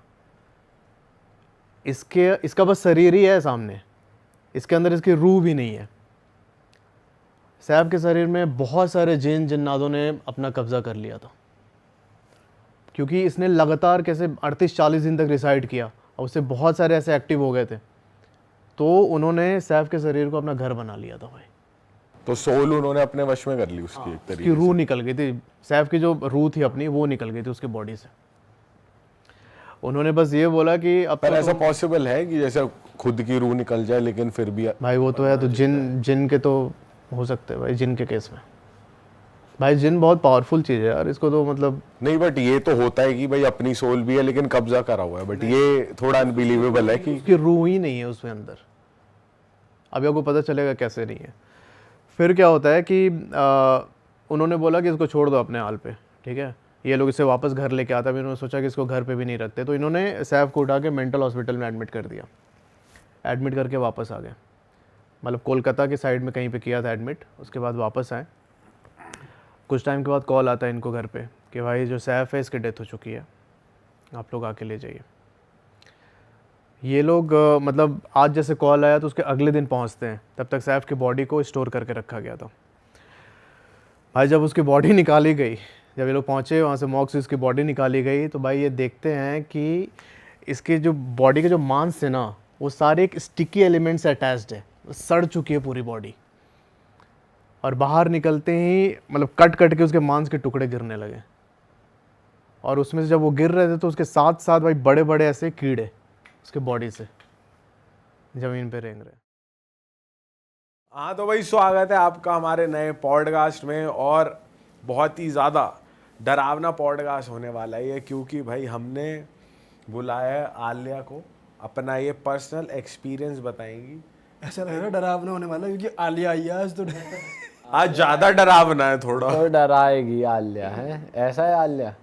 इसका बस शरीर ही है सामने, इसके अंदर इसकी रूह भी नहीं है। सैफ के शरीर में बहुत सारे जिन जिन्नातों ने अपना कब्जा कर लिया था, क्योंकि इसने लगातार कैसे 38-40 दिन तक रिसाइड किया और उससे बहुत सारे ऐसे एक्टिव हो गए थे। तो उन्होंने सैफ के शरीर को अपना घर बना लिया था भाई। तो सोल उन्होंने अपने वश में कर ली उसकी एक उसकी तरीके रूह निकल गई थी, सैफ की जो रूह थी अपनी वो निकल गई थी उसकी बॉडी से। उन्होंने बस ये बोला कि अब पर ऐसा पॉसिबल है कि जैसे खुद की रूह निकल जाए लेकिन फिर भी भाई वो तो है, तो जिन के तो हो सकते हैं भाई, जिन के केस में भाई जिन बहुत पावरफुल चीज़ है यार, इसको तो मतलब नहीं। बट ये तो होता है कि भाई अपनी सोल भी है लेकिन कब्जा करा हुआ है, बट ये थोड़ा अनबिलीवेबल है कि उसकी रूह ही नहीं है उसमें अंदर। अभी आपको पता चलेगा कैसे नहीं है। फिर क्या होता है कि उन्होंने बोला कि इसको छोड़ दो अपने हाल पे, ठीक है। ये लोग इसे वापस घर लेके आता है, इन्होंने सोचा कि इसको घर पे भी नहीं रखते, तो इन्होंने सैफ को उठा के मेंटल हॉस्पिटल में एडमिट कर दिया। एडमिट करके वापस आ गए, मतलब कोलकाता के साइड में कहीं पे किया था एडमिट। उसके बाद वापस आए। कुछ टाइम के बाद कॉल आता है इनको घर पे कि भाई जो सैफ है इसकी डेथ हो चुकी है, आप लोग आके ले जाइए। ये लोग मतलब आज जैसे कॉल आया तो उसके अगले दिन पहुंचते हैं, तब तक सैफ की बॉडी को स्टोर करके रखा गया था। भाई जब उसकी बॉडी निकाली गई, जब ये लोग पहुंचे वहाँ से मॉर्ग से इसकी बॉडी निकाली गई, तो भाई ये देखते हैं कि इसके जो बॉडी के जो मांस थे ना, वो सारे एक स्टिकी एलिमेंट से अटैच्ड है, सड़ चुकी है पूरी बॉडी। और बाहर निकलते ही मतलब कट कट के उसके मांस के टुकड़े गिरने लगे, और उसमें से जब वो गिर रहे थे तो उसके साथ साथ भाई बड़े बड़े ऐसे कीड़े उसके बॉडी से ज़मीन पे रेंग रहे। हाँ तो भाई स्वागत है आपका हमारे नए पॉडकास्ट में, और बहुत ही ज़्यादा डरावना पॉडकास्ट होने वाला है ये, क्योंकि भाई हमने बुलाया है आलिया को, अपना ये पर्सनल एक्सपीरियंस बताएंगी। ऐसा लग रहा है डरावना होने वाला है, क्योंकि आलिया आई है आज तो आज ज़्यादा डरावना है थोड़ा। तो डराएगी आलिया, है ऐसा है आलिया?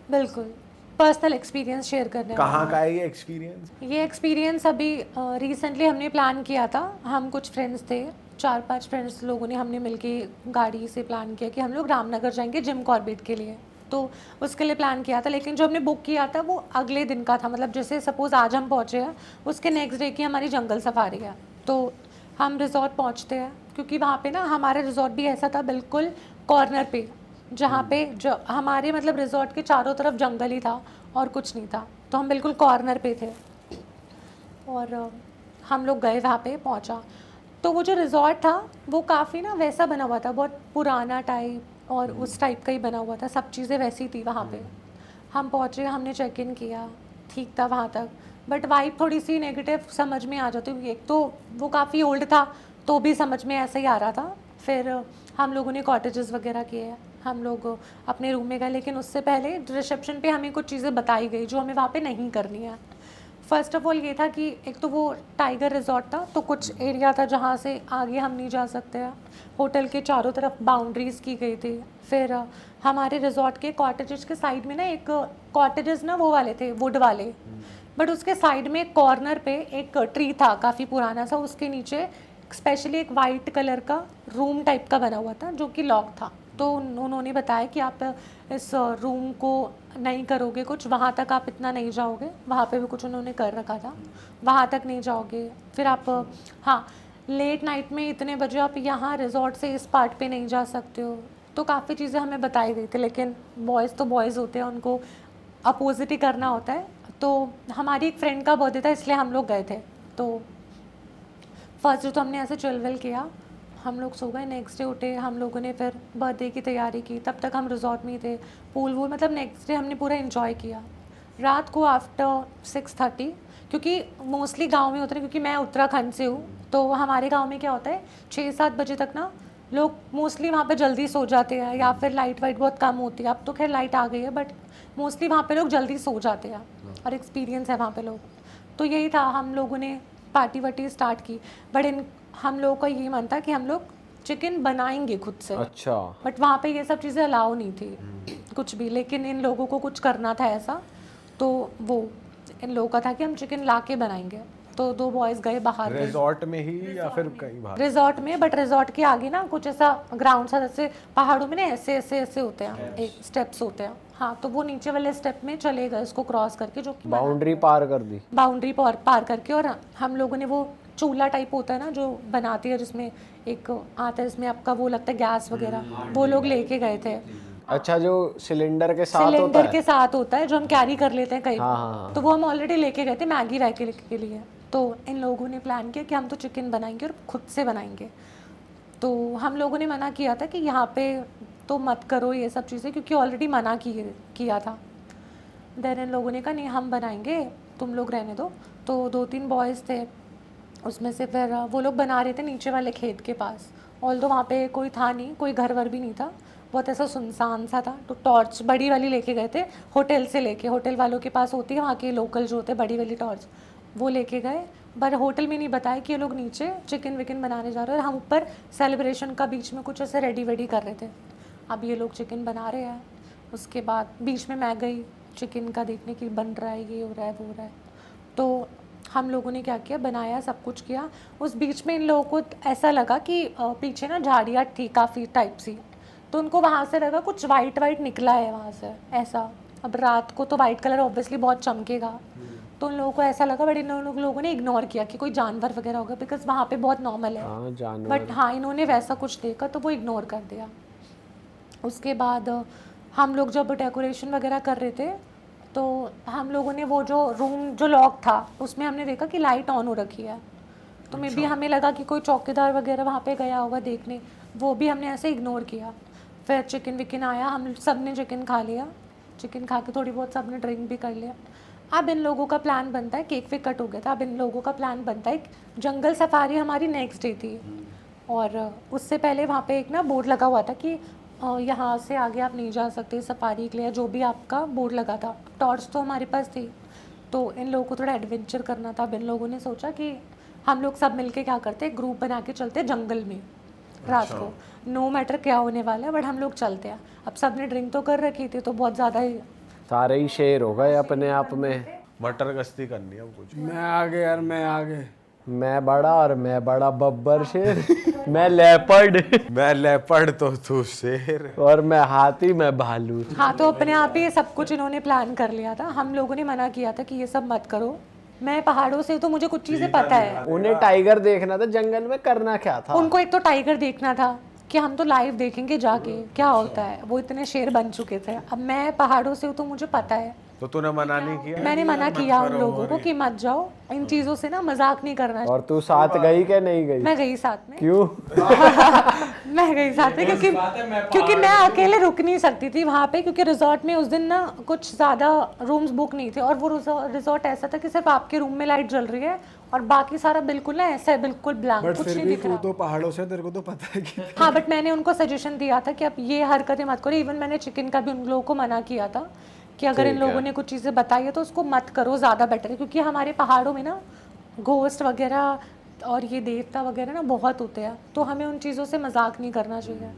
बिल्कुल पर्सनल एक्सपीरियंस शेयर करने कहाँ का है ये एक्सपीरियंस? ये एक्सपीरियंस अभी रिसेंटली हमने प्लान किया था। हम कुछ फ्रेंड्स थे, 4-5 फ्रेंड्स लोगों ने हमने मिलके गाड़ी से प्लान किया कि हम लोग रामनगर जाएंगे जिम कॉर्बेट के लिए। तो उसके लिए प्लान किया था, लेकिन जो हमने बुक किया था वो अगले दिन का था। मतलब जैसे सपोज़ आज हम पहुँचे हैं, उसके नेक्स्ट डे की हमारी जंगल सफारी है। तो हम रिजॉर्ट पहुँचते हैं, क्योंकि वहाँ पे ना हमारा रिजॉर्ट भी ऐसा था बिल्कुल कॉर्नर पे, जहाँ पे जो हमारे मतलब रिजॉर्ट के चारों तरफ जंगल ही था और कुछ नहीं था। तो हम बिल्कुल कॉर्नर पे थे और हम लोग गए वहाँ पे पहुँचा। तो वो जो रिजॉर्ट था वो काफ़ी ना वैसा बना हुआ था, बहुत पुराना टाइप और उस टाइप का ही बना हुआ था, सब चीज़ें वैसी थी वहाँ पे। हम पहुँचे, हमने चेक इन किया, ठीक था वहाँ तक, बट वाइब थोड़ी सी नेगेटिव समझ में आ जाती है। एक तो वो काफ़ी ओल्ड था तो भी समझ में ऐसा ही आ रहा था। फिर हम लोगों ने कॉटेजेस वगैरह किए, हम लोग अपने रूम में गए, लेकिन उससे पहले रिसेप्शन पे हमें कुछ चीज़ें बताई गई जो हमें वहाँ पे नहीं करनी है। फर्स्ट ऑफ ऑल ये था कि एक तो वो टाइगर रिजॉर्ट था, तो कुछ एरिया था जहाँ से आगे हम नहीं जा सकते हैं। होटल के चारों तरफ बाउंड्रीज की गई थी। फिर हमारे रिजॉर्ट के कॉटेजेस के साइड में ना एक कॉटेजेस ना वो वाले थे वुड वाले, बट उसके साइड में एक कॉर्नर पे एक ट्री था काफ़ी पुराना सा, उसके नीचे स्पेशली एक वाइट कलर का रूम टाइप का बना हुआ था जो कि लॉक था। तो उन्होंने बताया कि आप इस रूम को नहीं करोगे कुछ, वहाँ तक आप इतना नहीं जाओगे, वहाँ पे भी कुछ उन्होंने कर रखा था, वहाँ तक नहीं जाओगे। फिर आप हाँ लेट नाइट में इतने बजे आप यहाँ रिजॉर्ट से इस पार्ट पे नहीं जा सकते हो। तो काफ़ी चीज़ें हमें बताई गई थी, लेकिन बॉयज़ तो बॉयज़ होते हैं, उनको अपोजिट ही करना होता है। तो हमारी एक फ्रेंड का बर्थडे था इसलिए हम लोग गए थे। तो फर्स्ट डे तो हमने ऐसे चिलविल किया, हम लोग सो गए। नेक्स्ट डे उठे हम लोगों ने, फिर बर्थडे की तैयारी की, तब तक हम रिजॉर्ट में ही थे, पूल वूल, मतलब नेक्स्ट डे हमने पूरा एंजॉय किया। रात को आफ्टर 6:30, क्योंकि मोस्टली गांव में होते हैं, क्योंकि मैं उत्तराखंड से हूँ, तो हमारे गांव में क्या होता है 6-7 बजे तक ना लोग मोस्टली वहाँ पे जल्दी सो जाते हैं, या फिर लाइट वाइट बहुत कम होती है। अब तो खैर लाइट आ गई है, बट मोस्टली वहाँ पे लोग जल्दी सो जाते हैं, और एक्सपीरियंस है वहाँ पे लोग। तो यही था, हम लोगों ने पार्टी वार्टी स्टार्ट की, बट हम लोगों का ये मन था कि हम लोग चिकन बनाएंगे खुद से। अच्छा। बट वहाँ पे ये सब चीज़ें अलाउ नहीं थी कुछ भी, लेकिन इन लोगों को कुछ करना था ऐसा, तो वो इन लोगों का था कि हम चिकन ला के बनाएंगे। तो 2 बॉयज़ गए बाहर, रिजॉर्ट में ही या फिर कहीं बाहर? रिजॉर्ट में, बट रिजॉर्ट के आगे ना कुछ ऐसा ग्राउंड सा, जैसे पहाड़ों में ना ऐसे ऐसे ऐसे होते हैं, एक स्टेप्स होते हैं, हाँ, तो वो नीचे वाले स्टेप में चले गए उसको क्रॉस करके, जो कि बाउंड्री पार कर दी। बाउंड्री पार करके। और हम लोगों ने वो चूल्हा टाइप होता है ना जो बनाती है, जिसमें एक आता है, इसमें आपका वो लगता है गैस वगैरह, वो लोग लेके गए थे। अच्छा, जो सिलेंडर के साथ होता सिलेंडर है। के साथ होता है, जो हम कैरी कर लेते हैं कहीं, हाँ। तो वो हम ऑलरेडी लेके गए थे मैगी वैगी के लिए। तो इन लोगों ने प्लान किया कि हम तो चिकन बनाएंगे और खुद से बनाएंगे। तो हम लोगों ने मना किया था कि यहाँ पे तो मत करो ये सब चीज़ें, क्योंकि ऑलरेडी मना किया था। देन इन लोगों ने कहा नहीं हम बनाएंगे, तुम लोग रहने दो। तो 2-3 बॉयज़ थे उसमें से, फिर वो लोग बना रहे थे नीचे वाले खेत के पास। ऑल्दो वहाँ पे कोई था नहीं, कोई घर वर भी नहीं था, बहुत ऐसा सुनसान सा था। तो टॉर्च बड़ी वाली लेके गए थे, होटल से लेके, होटल वालों के पास होती है वहाँ के लोकल जो होते हैं बड़ी वाली टॉर्च, वो लेके गए। पर होटल में नहीं बताया कि ये लोग नीचे चिकन विकन बनाने जा रहे हैं, और हम ऊपर सेलिब्रेशन का बीच में कुछ ऐसे रेडी वेडी कर रहे थे। अब ये लोग चिकन बना रहे हैं, उसके बाद बीच में मैं गई चिकन का देखने की, बन रहा है, ये हो रहा है, वो हो रहा है। तो हम लोगों ने क्या किया, बनाया, सब कुछ किया। उस बीच में इन लोगों को ऐसा लगा कि पीछे ना झाड़ियाँ थी काफ़ी टाइप सी, तो उनको वहाँ से लगा कुछ वाइट वाइट निकला है वहाँ से ऐसा। अब रात को तो वाइट कलर ऑब्वियसली बहुत चमकेगा, तो उन लोगों को ऐसा लगा, बट इन लोगों ने इग्नोर किया कि कोई जानवर वगैरह होगा, बिकॉज वहाँ पे बहुत नॉर्मल है। हाँ, जानवर। बट हाँ, इन्होंने वैसा कुछ देखा तो वो इग्नोर कर दिया। उसके बाद हम लोग जब डेकोरेशन वगैरह कर रहे थे, तो हम लोगों ने वो जो रूम जो लॉक था उसमें हमने देखा कि लाइट ऑन हो रखी है, तो मे बी हमें लगा कि कोई चौकीदार वगैरह वहाँ पे गया होगा देखने, वो भी हमने ऐसे इग्नोर किया। फिर चिकन विकन आया, हम सब ने चिकन खा लिया, चिकन खा के थोड़ी बहुत सब ने ड्रिंक भी कर लिया। अब इन लोगों का प्लान बनता है, केक वेक कट हो गया था, अब इन लोगों का प्लान बनता है, जंगल सफारी हमारी नेक्स्ट डे थी, और उससे पहले वहाँ पे एक ना बोर्ड लगा हुआ था कि यहाँ से आगे आप नहीं जा सकते सफारी के लिए, जो भी आपका बोर्ड लगा था। टॉर्च तो हमारे पास थी, तो इन लोगों को थोड़ा एडवेंचर करना था। अब इन लोगों ने सोचा कि हम लोग सब मिलके क्या करते, ग्रुप बना के चलते जंगल में रात को, नो मैटर क्या होने वाला है, बट हम लोग चलते हैं। अब सब ने ड्रिंक तो कर रखी थी, तो बहुत ज़्यादा ही सारे ही शेर हो गए अपने आप में। मटर गश्ती करनी है अब कुछ। मैं आगे यार, मैं आगे। मैं बड़ा और मैं बड़ा बब्बर शेर, मैं लेपर्ड, मैं लेपर्ड तो तू शेर, और मैं हाथी, मैं भालू। हाँ, तो अपने आप ही ये सब कुछ इन्होंने प्लान कर लिया था। हम लोगों ने मना किया था कि ये सब मत करो, मैं पहाड़ों से हूँ तो मुझे कुछ चीज़ें पता है। उन्हें टाइगर देखना था, जंगल में करना क्या था? उनको एक तो टाइगर देखना था कि हम तो लाइव देखेंगे जाके क्या होता है, वो इतने शेर बन चुके थे। अब मैं पहाड़ों से हूँ तो मुझे पता है, तो तूने मना नहीं किया? मैंने मना किया उन लोगों को कि मत जाओ, इन चीज़ों से ना मजाक नहीं करना। और तू साथ गई क्या नहीं गई? मैं गई साथ में। क्यों? मैं गई साथ में क्योंकि मैं अकेले रुक नहीं सकती थी वहाँ पे, क्योंकि रिजॉर्ट में उस दिन ना कुछ ज़्यादा रूम्स बुक नहीं थे, और वो रिजॉर्ट ऐसा था कि सिर्फ आपके रूम में लाइट जल रही है और बाकी सारा बिल्कुल ना ऐसा है, बिल्कुल ब्लैंक, बट कुछ फिर नहीं भी दिख तू रहा। तो पहाड़ों से, तेरे को तो पता है कि हाँ, बट मैंने उनको सजेशन दिया था कि अब ये हरकतें मत करो। इवन मैंने चिकन का भी उन लोगों को मना किया था कि अगर इन लोगों ने कुछ चीज़ें बताई है तो उसको मत करो, ज़्यादा बेटर है, क्योंकि हमारे पहाड़ों में ना घोस्ट वगैरह और ये देवता वगैरह ना बहुत होते हैं, तो हमें उन चीज़ों से मजाक नहीं करना चाहिए।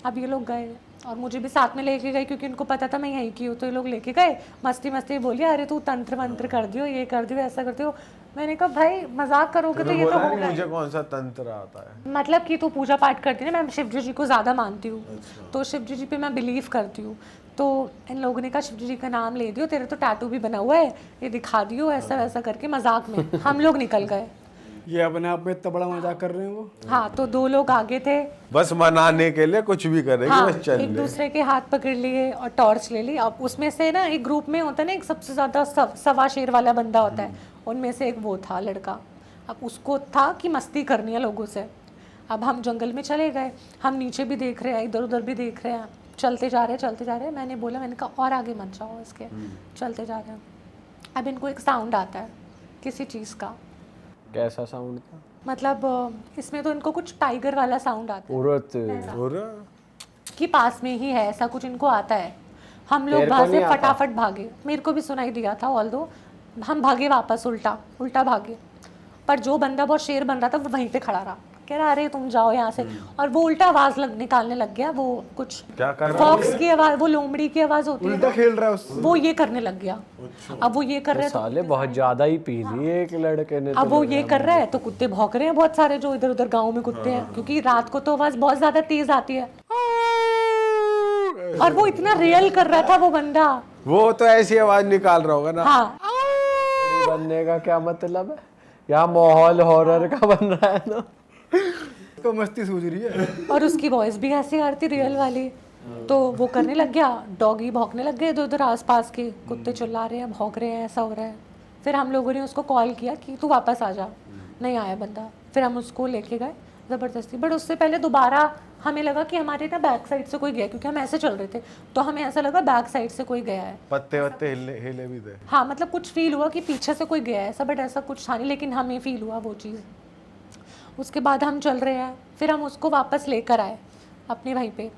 अब ये लोग गए और मुझे भी साथ में लेके गए, क्योंकि इनको पता था मैं यहीं की हूँ, तो ये लोग लेके गए, मस्ती मस्ती बोलिए अरे तू तंत्र मंत्र कर दियो, ये कर दियो, ऐसा कर दियो। मैंने कहा भाई मजाक करोगे तो ये तो बोला नहीं होगा। मुझे कौन सा तंत्र आता है? मतलब कि तू पूजा पाठ करती है ना, मैं शिव जी को ज़्यादा मानती हूँ, तो शिव जी पे मैं बिलीव करती हूँ। तो इन लोगों ने कहा शिव जी का नाम ले दियो, तेरे तो टैटू भी बना हुआ है, ये दिखा दियो, ऐसा वैसा करके मजाक में हम लोग निकल गए। ये अपने आप में इतना बड़ा मजाक कर रहे हैं वो। हाँ, तो 2 लोग आगे थे, बस मनाने के लिए कुछ भी करेंगे, हाँ, बस चल एक ले। दूसरे के हाथ पकड़ लिए और टॉर्च ले ली। अब उसमें से ना एक ग्रुप में होता है ना, एक सबसे ज़्यादा सवा शेर वाला बंदा होता है, उनमें से एक वो था लड़का। अब उसको था कि मस्ती करनी है लोगों से। अब हम जंगल में चले गए, हम नीचे भी देख रहे हैं, इधर उधर भी देख रहे हैं, चलते जा रहे हैं। मैंने बोला, मैंने कहा और आगे मत जाओ इसके, चलते जा रहे हैं। अब इनको एक साउंड आता है किसी चीज़ का, कैसा साउंड था? मतलब इसमें तो इनको कुछ टाइगर वाला साउंड आता है उरत और कि पास में ही है, ऐसा कुछ इनको आता है। हम लोग तेरे को वहाँ नहीं से आता? फटाफट भागे, मेरे को भी सुनाई दिया था, ऑल्दो हम भागे वापस, उल्टा भागे। पर जो बंदा बहुत शेर बन रहा था वो वहीं पे खड़ा रहा, कह रहा अरे तुम जाओ यहाँ से, और वो उल्टा आवाज निकालने लग गया। वो कुछ क्या कर रहा फॉक्स की आवाज, वो लोमड़ी की आवाज होती है उल्टा खेल रहा है उससे। वो ये करने लग गया। अब वो ये कर रहे तो साले बहुत ज्यादा ही पी ली एक लड़के ने। अब वो ये कर रहा है तो कुत्ते भौंक रहे हैं बहुत सारे, जो इधर उधर गांव में कुत्ते हैं, क्योंकि रात को तो आवाज बहुत ज्यादा तेज आती है। और वो इतना रियल कर रहा था वो बंदा। वो तो ऐसी आवाज निकाल रहा होगा ना। हाँ, बनने का क्या मतलब है? यहाँ माहौल हॉरर का बन रहा है ना। तो मस्ती सूझ रही है। और उसकी वॉइस भी ऐसी आ रही थी रियल वाली, तो वो करने लग गया। डॉगी भौंकने लग गए इधर उधर, आसपास के कुत्ते चिल्ला रहे हैं, भौंक रहे हैं, ऐसा हो रहा है। फिर हम लोगों ने उसको कॉल किया कि तू वापस आ जा, नहीं आया बंदा। फिर हम उसको लेके गए ज़बरदस्ती, बट उससे पहले दोबारा हमें लगा कि हमारे ना बैक साइड से कोई गया, क्योंकि हम ऐसे चल रहे थे, तो हमें ऐसा लगा बैक साइड से कोई गया है। पत्ते वत्ते हिले भी थे। हाँ, मतलब कुछ फील हुआ कि पीछे से कोई गया है ऐसा, बट ऐसा कुछ था नहीं, लेकिन हमें फील हुआ वो चीज़। उसके बाद हम चल रहे हैं, फिर हम उसको वापस लेकर आए अपने वहीं पे।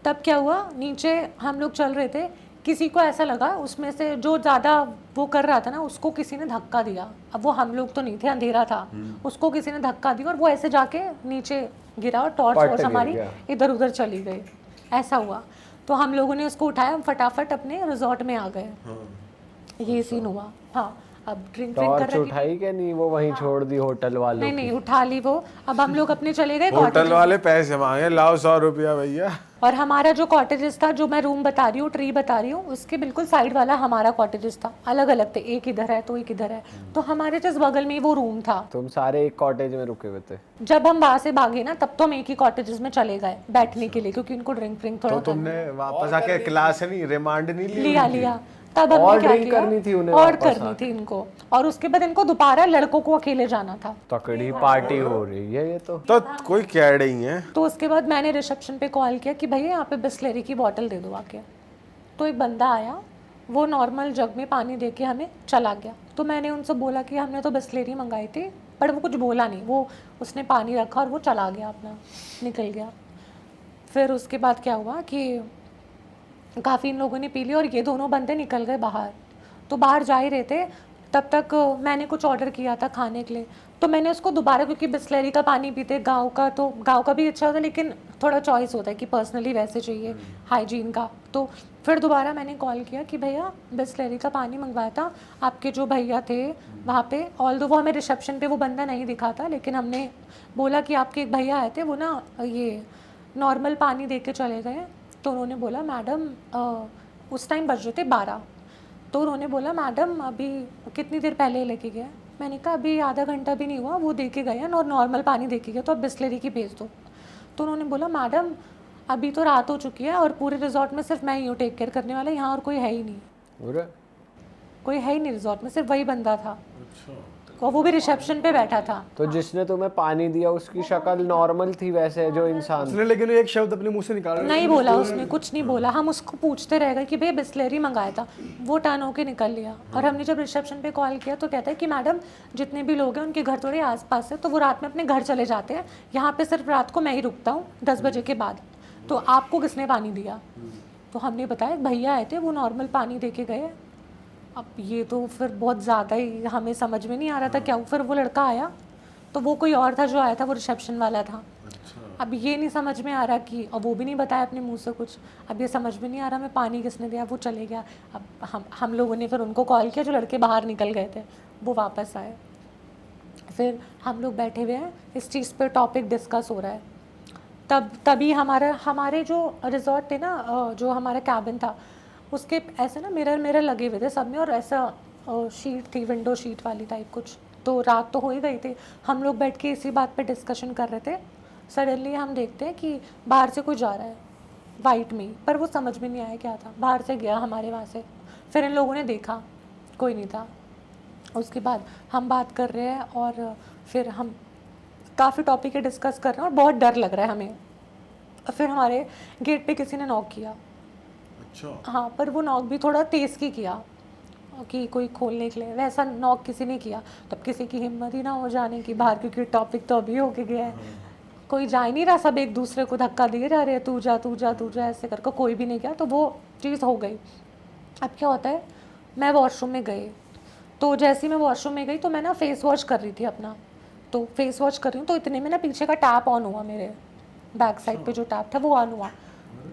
तब क्या हुआ, नीचे हम लोग चल रहे थे, किसी को ऐसा लगा उसमें से जो ज़्यादा वो कर रहा था ना, उसको किसी ने धक्का दिया। अब वो हम लोग तो नहीं थे, अंधेरा था, उसको किसी ने धक्का दिया और वो ऐसे जाके नीचे गिरा और टॉर्च हमारी इधर उधर चली गई, ऐसा हुआ। तो हम लोगों ने उसको उठाया, हम फटाफट अपने रिजॉर्ट में आ गए। ये सीन हुआ। हाँ, अब ड्रिंक कर टॉर्च रही उठाई क्या नहीं? वो वहीं छोड़ दी होटल वालों नहीं, उठा ली वो। अब हम लोग अपने चले गए होटल कॉटेज, वाले पैसे मांगे, लाओ 100 रुपया भैया। और हमारा जो कॉटेजेस था, जो मैं रूम बता रही हूँ, ट्री बता रही हूँ, उसके बिल्कुल साइड वाला हमारा कॉटेजेस था। अलग अलग थे, एक इधर है तो एक इधर है, तो हमारे जिस बगल में ही वो रूम था। तुम सारे एक कॉटेज में रुके हुए थे? जब हम वहां से भागे ना, तब तो हम एक ही कॉटेजेस में चले गए बैठने के लिए, क्योंकि इनको ड्रिंक थोड़ा तो तुमने वापस आके क्लास नहीं, रिमांड नहीं लिया। तब हमने और क्या ड्रिंक किया, करनी थी उन्हें और वापस करनी थी इनको, और उसके बाद इनको दोबारा लड़कों को अकेले जाना था। तकड़ी पार्टी हो रही है ये तो। कोई कह रही है। तो उसके बाद मैंने रिसेप्शन पे कॉल किया कि भैया यहाँ पे बिस्लेरी की बोतल दे दो आके। तो एक बंदा आया, वो नॉर्मल जग में पानी दे के हमें चला गया। तो मैंने उनसे बोला कि हमने तो बिस्लेरी मंगाई थी, पर वो कुछ बोला नहीं, वो उसने पानी रखा और वो चला गया, अपना निकल गया। फिर उसके बाद क्या हुआ कि काफ़ी इन लोगों ने पी ली और ये दोनों बंदे निकल गए बाहर। तो बाहर जा ही रहे थे, तब तक मैंने कुछ ऑर्डर किया था खाने के लिए, तो मैंने उसको दोबारा, क्योंकि बिस्लेरी का पानी पीते गांव का, तो गांव का भी अच्छा होता है, लेकिन थोड़ा चॉइस होता है कि पर्सनली वैसे चाहिए हाइजीन का। तो फिर दोबारा मैंने कॉल किया कि भैया बिस्लेरी का पानी मंगवाया था, आपके जो भैया थे वहाँ पे, ऑल्दो वो हमें रिसेप्शन पे वो बंदा नहीं दिखा था, लेकिन हमने बोला कि आपके एक भैया आए थे, वो ना ये नॉर्मल पानी दे के चले गए। तो उन्होंने बोला मैडम, उस टाइम बज रहे थे 12, तो उन्होंने बोला मैडम अभी कितनी देर पहले लेके गया? मैंने कहा अभी आधा घंटा भी नहीं हुआ, वो दे के गए हैं और नॉर्मल पानी दे के गया, तो अब बिस्लेरी की भेज दो। तो उन्होंने बोला मैडम अभी तो रात हो चुकी है और पूरे रिजॉर्ट में सिर्फ मैं ही हूँ टेक केयर करने वाला, यहाँ और कोई है ही नहीं। कोई है ही नहीं रिजॉर्ट में, सिर्फ वही बंदा था। और वो भी रिसेप्शन पे बैठा था। तो जिसने तुम्हें पानी दिया उसकी शक्ल नॉर्मल थी वैसे जो इंसान? उसने लेकिन एक शब्द अपने मुंह से निकाला नहीं बोला उसने, कुछ नहीं बोला। हम उसको पूछते रह गए कि भैया बिस्लेरी मंगाया था, वो टर्न होके निकल लिया। और हमने जब रिसेप्शन पे कॉल किया तो कहता है कि मैडम जितने भी लोग हैं उनके घर थोड़े आसपास है, तो वो रात में अपने घर चले जाते हैं, यहाँ पे सिर्फ रात को मैं ही रुकता हूँ 10 बजे के बाद, तो आपको किसने पानी दिया? तो हमने बताया भैया आए थे, वो नॉर्मल पानी दे के गए। अब ये तो फिर बहुत ज़्यादा ही हमें समझ में नहीं आ रहा था क्या। फिर वो लड़का आया तो वो कोई और था जो आया था, वो रिसेप्शन वाला था। अब ये नहीं समझ में आ रहा कि, और वो भी नहीं बताया अपने मुंह से कुछ। अब ये समझ में नहीं आ रहा मैं पानी किसने दिया, वो चले गया। अब हम लोगों ने फिर उनको कॉल किया, जो लड़के बाहर निकल गए थे वो वापस आए। फिर हम लोग बैठे हुए हैं, इस चीज़ पे टॉपिक डिस्कस हो रहा है। तभी हमारे जो रिजॉर्ट थे ना, जो हमारा कैबिन था उसके ऐसे ना मिरर लगे हुए थे सब में, और ऐसा शीट थी, विंडो शीट वाली टाइप कुछ। तो रात तो हो ही गई थी, हम लोग बैठ के इसी बात पे डिस्कशन कर रहे थे। सडनली हम देखते हैं कि बाहर से कोई जा रहा है वाइट में, पर वो समझ में नहीं आया क्या था, बाहर से गया हमारे वहाँ से। फिर इन लोगों ने देखा कोई नहीं था। उसके बाद हम बात कर रहे हैं और फिर हम काफ़ी टॉपिक डिस्कस कर रहे हैं और बहुत डर लग रहा है हमें। फिर हमारे गेट पे किसी ने नॉक किया। अच्छा। हाँ, पर वो नॉक भी थोड़ा तेज़ की किया कि कोई खोलने के लिए, वैसा नॉक किसी ने किया। तब किसी की हिम्मत ही ना हो जाने की बाहर, क्योंकि टॉपिक तो अभी होके गया है। कोई जा ही नहीं रहा, सब एक दूसरे को धक्का दिए जा रहे हैं, तू जा तू जा तू जा ऐसे करके, कोई भी नहीं गया। तो वो चीज़ हो गई। अब क्या होता है, मैं वॉशरूम में गई, तो जैसे ही मैं वॉशरूम में गई तो मैं ना फेस वॉश कर रही थी अपना। तो फेस वॉश कर रही हूँ तो इतने में ना पीछे का टैप ऑन हुआ, मेरे बैक साइड पे जो टैप था वो ऑन हुआ।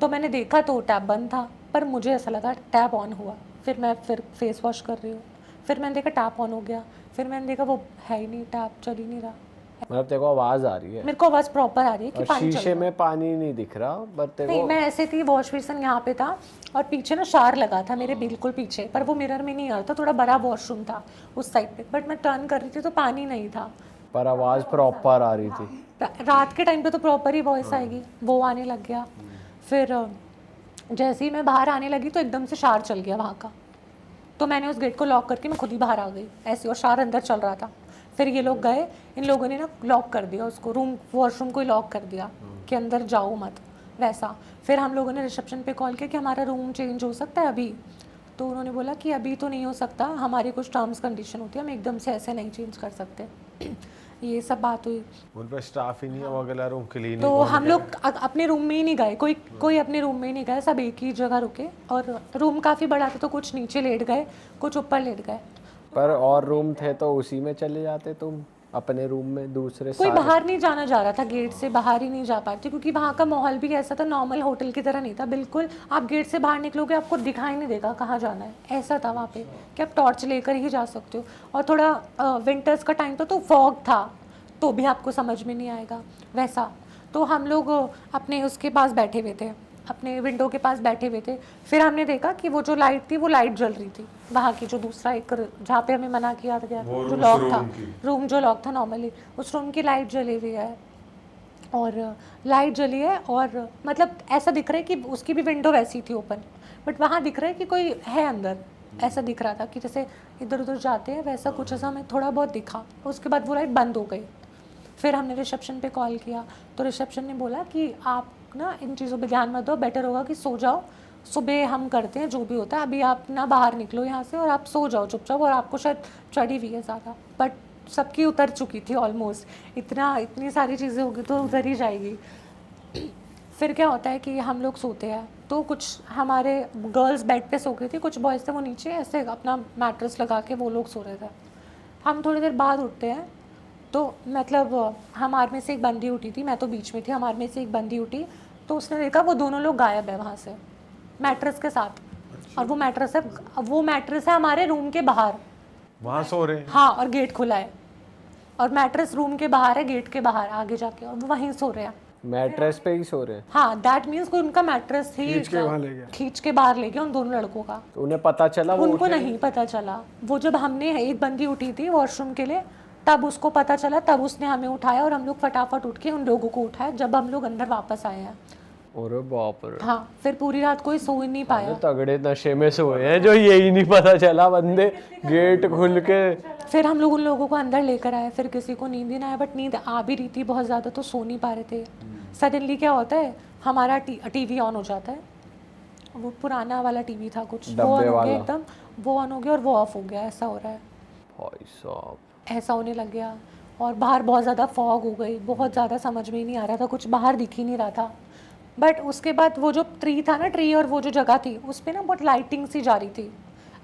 तो मैंने देखा तो टैप बंद था, पर मुझे ऐसा लगा टैप ऑन हुआ। फिर मैं फेस वॉश कर रही हूँ, फिर मैंने देखा टैप ऑन हो गया, फिर मैंने देखा वो है ही नहीं, टैप चल ही नहीं रहा। मतलब तेरे को आवाज आ रही है? मेरे को आवाज़ प्रॉपर आ रही है कि और पानी चल शीशे रहा है। में पानी नहीं दिख रहा, बट तेरे नहीं, को मैं ऐसे थी, वॉश बेसिन यहाँ पे था और पीछे ना शार लगा था मेरे बिल्कुल पीछे, पर वो मिरर में नहीं आ रहा था, थोड़ा बड़ा वॉशरूम था उस साइड पे। बट मैं टर्न कर रही थी तो पानी नहीं था। पर आवाज प्रॉपर आ रही थी। रात के टाइम पे तो प्रॉपर ही वॉइस आएगी, वो आने लग गया। फिर जैसे ही मैं बाहर आने लगी तो एकदम से शार चल गया वहाँ का। तो मैंने उस गेट को लॉक करके मैं खुद ही बाहर आ गई ऐसे, और शार अंदर चल रहा था। फिर ये लोग गए, इन लोगों ने ना लॉक कर दिया उसको, वॉशरूम को ही लॉक कर दिया कि अंदर जाओ मत, वैसा। फिर हम लोगों ने रिसेप्शन पे कॉल किया कि हमारा रूम चेंज हो सकता है अभी। तो उन्होंने बोला कि अभी तो नहीं हो सकता, हमारी कुछ टर्म्स कंडीशन होती है, हम एकदम से ऐसे नहीं चेंज कर सकते। ये सब बात हुई। उन पे स्टाफ ही नहीं है, वो अगला रूम क्लीन तो हम लोग अपने रूम में ही नहीं गए, कोई अपने रूम में ही नहीं गए, सब एक ही जगह रुके। और रूम काफ़ी बड़ा था तो कुछ नीचे लेट गए, कुछ ऊपर लेट गए। पर और रूम थे तो उसी में चले जाते तुम अपने रूम में, दूसरे कोई सारे? बाहर नहीं जाना जा रहा था, गेट से बाहर ही नहीं जा पाते, क्योंकि वहाँ का माहौल भी ऐसा था, नॉर्मल होटल की तरह नहीं था बिल्कुल। आप गेट से बाहर निकलोगे आपको दिखाई नहीं देगा कहाँ जाना है, ऐसा था वहाँ पे कि आप टॉर्च लेकर ही जा सकते हो। और थोड़ा विंटर्स का टाइम था तो फॉग था, तो भी आपको समझ में नहीं आएगा वैसा। तो हम लोग अपने उसके पास बैठे हुए थे, अपने विंडो के पास बैठे हुए थे। फिर हमने देखा कि वो जो लाइट थी वो लाइट जल रही थी वहाँ की, जो दूसरा एक जहाँ पे हमें मना किया गया जो लॉक था, रूम जो लॉक था नॉर्मली, उस रूम की लाइट जली हुई है। और लाइट जली है और मतलब ऐसा दिख रहा है कि उसकी भी विंडो वैसी थी ओपन, बट वहाँ दिख रहा है कि कोई है अंदर, ऐसा दिख रहा था कि जैसे इधर उधर जाते हैं वैसा कुछ, ऐसा हमें थोड़ा बहुत दिखा। उसके बाद वो लाइट बंद हो गई। फिर हमने रिसेप्शन पे कॉल किया तो रिसेप्शन ने बोला कि आप ना इन चीज़ों पे ध्यान मत दो, बेटर होगा कि सो जाओ, सुबह हम करते हैं जो भी होता है, अभी आप ना बाहर निकलो यहाँ से और आप सो जाओ चुपचाप। और आपको शायद चढ़ी हुई है ज़्यादा, बट सबकी उतर चुकी थी ऑलमोस्ट, इतनी सारी चीज़ें होगी तो उतर ही जाएगी। फिर क्या होता है कि हम लोग सोते हैं तो कुछ हमारे गर्ल्स बेड पे सो गई थी, कुछ बॉयज़ थे वो नीचे ऐसे अपना मैट्रेस लगा के वो लोग सो रहे थे। हम थोड़ी देर बाद उठते हैं तो मतलब हमारे में से एक बंदी उठी थी, मैं तो बीच में थी, हमारे में से एक बंदी उठी तो उसने देखा वो दोनों लोग गायब है वहाँ से मैट्रेस के साथ। और वो मैट्रेस है हमारे रूम के बाहर, वहाँ सो रहे हैं। हाँ, और गेट खुला है और मैट्रेस रूम के बाहर है, गेट के बाहर आगे जाके, और वो वहीं सो रहे हैं। मैट्रेस पे ही सो रहे हैं? हाँ, दैट मीन्स कोई उनका मैट्रेस ही खींच के बाहर ले गया उन दोनों लड़कों का। तो उन्हें पता चला? वो उनको नहीं पता चला। वो जब हमने, एक बंदी उठी थी वॉशरूम के लिए, तब उसको पता चला, तब उसने हमें उठाया और हम लोग फटाफट उठ के उन लोगों को उठाया जब हम लोग अंदर वापस आए हैं। अरे बाप रे। हाँ, फिर पूरी रात कोई सो ही नहीं पाया। तगड़े नशे में सोए हैं जो यही नहीं पता चला, बंदे गेट खुल के। फिर हम लोग उन लोगों को अंदर लेकर आए, फिर किसी को नींद ही ना आया, बट नींद आ भी रही थी बहुत ज़्यादा तो सो नहीं पा रहे थे। सडनली क्या होता है, हमारा टीवी ऑन हो जाता है, वो पुराना वाला टीवी था कुछ, वो ऑन हो गया एकदम, वो ऑन हो गया और वो ऑफ हो गया, ऐसा हो रहा है। भाई साहब, ऐसा होने लग गया। और बाहर बहुत ज़्यादा फॉग हो गई, बहुत ज़्यादा समझ में ही नहीं आ रहा था कुछ, बाहर दिख ही नहीं रहा था। बट उसके बाद वो जो ट्री था ना, ट्री और वो जो जगह थी उस पर ना बहुत लाइटिंग सी जा रही थी।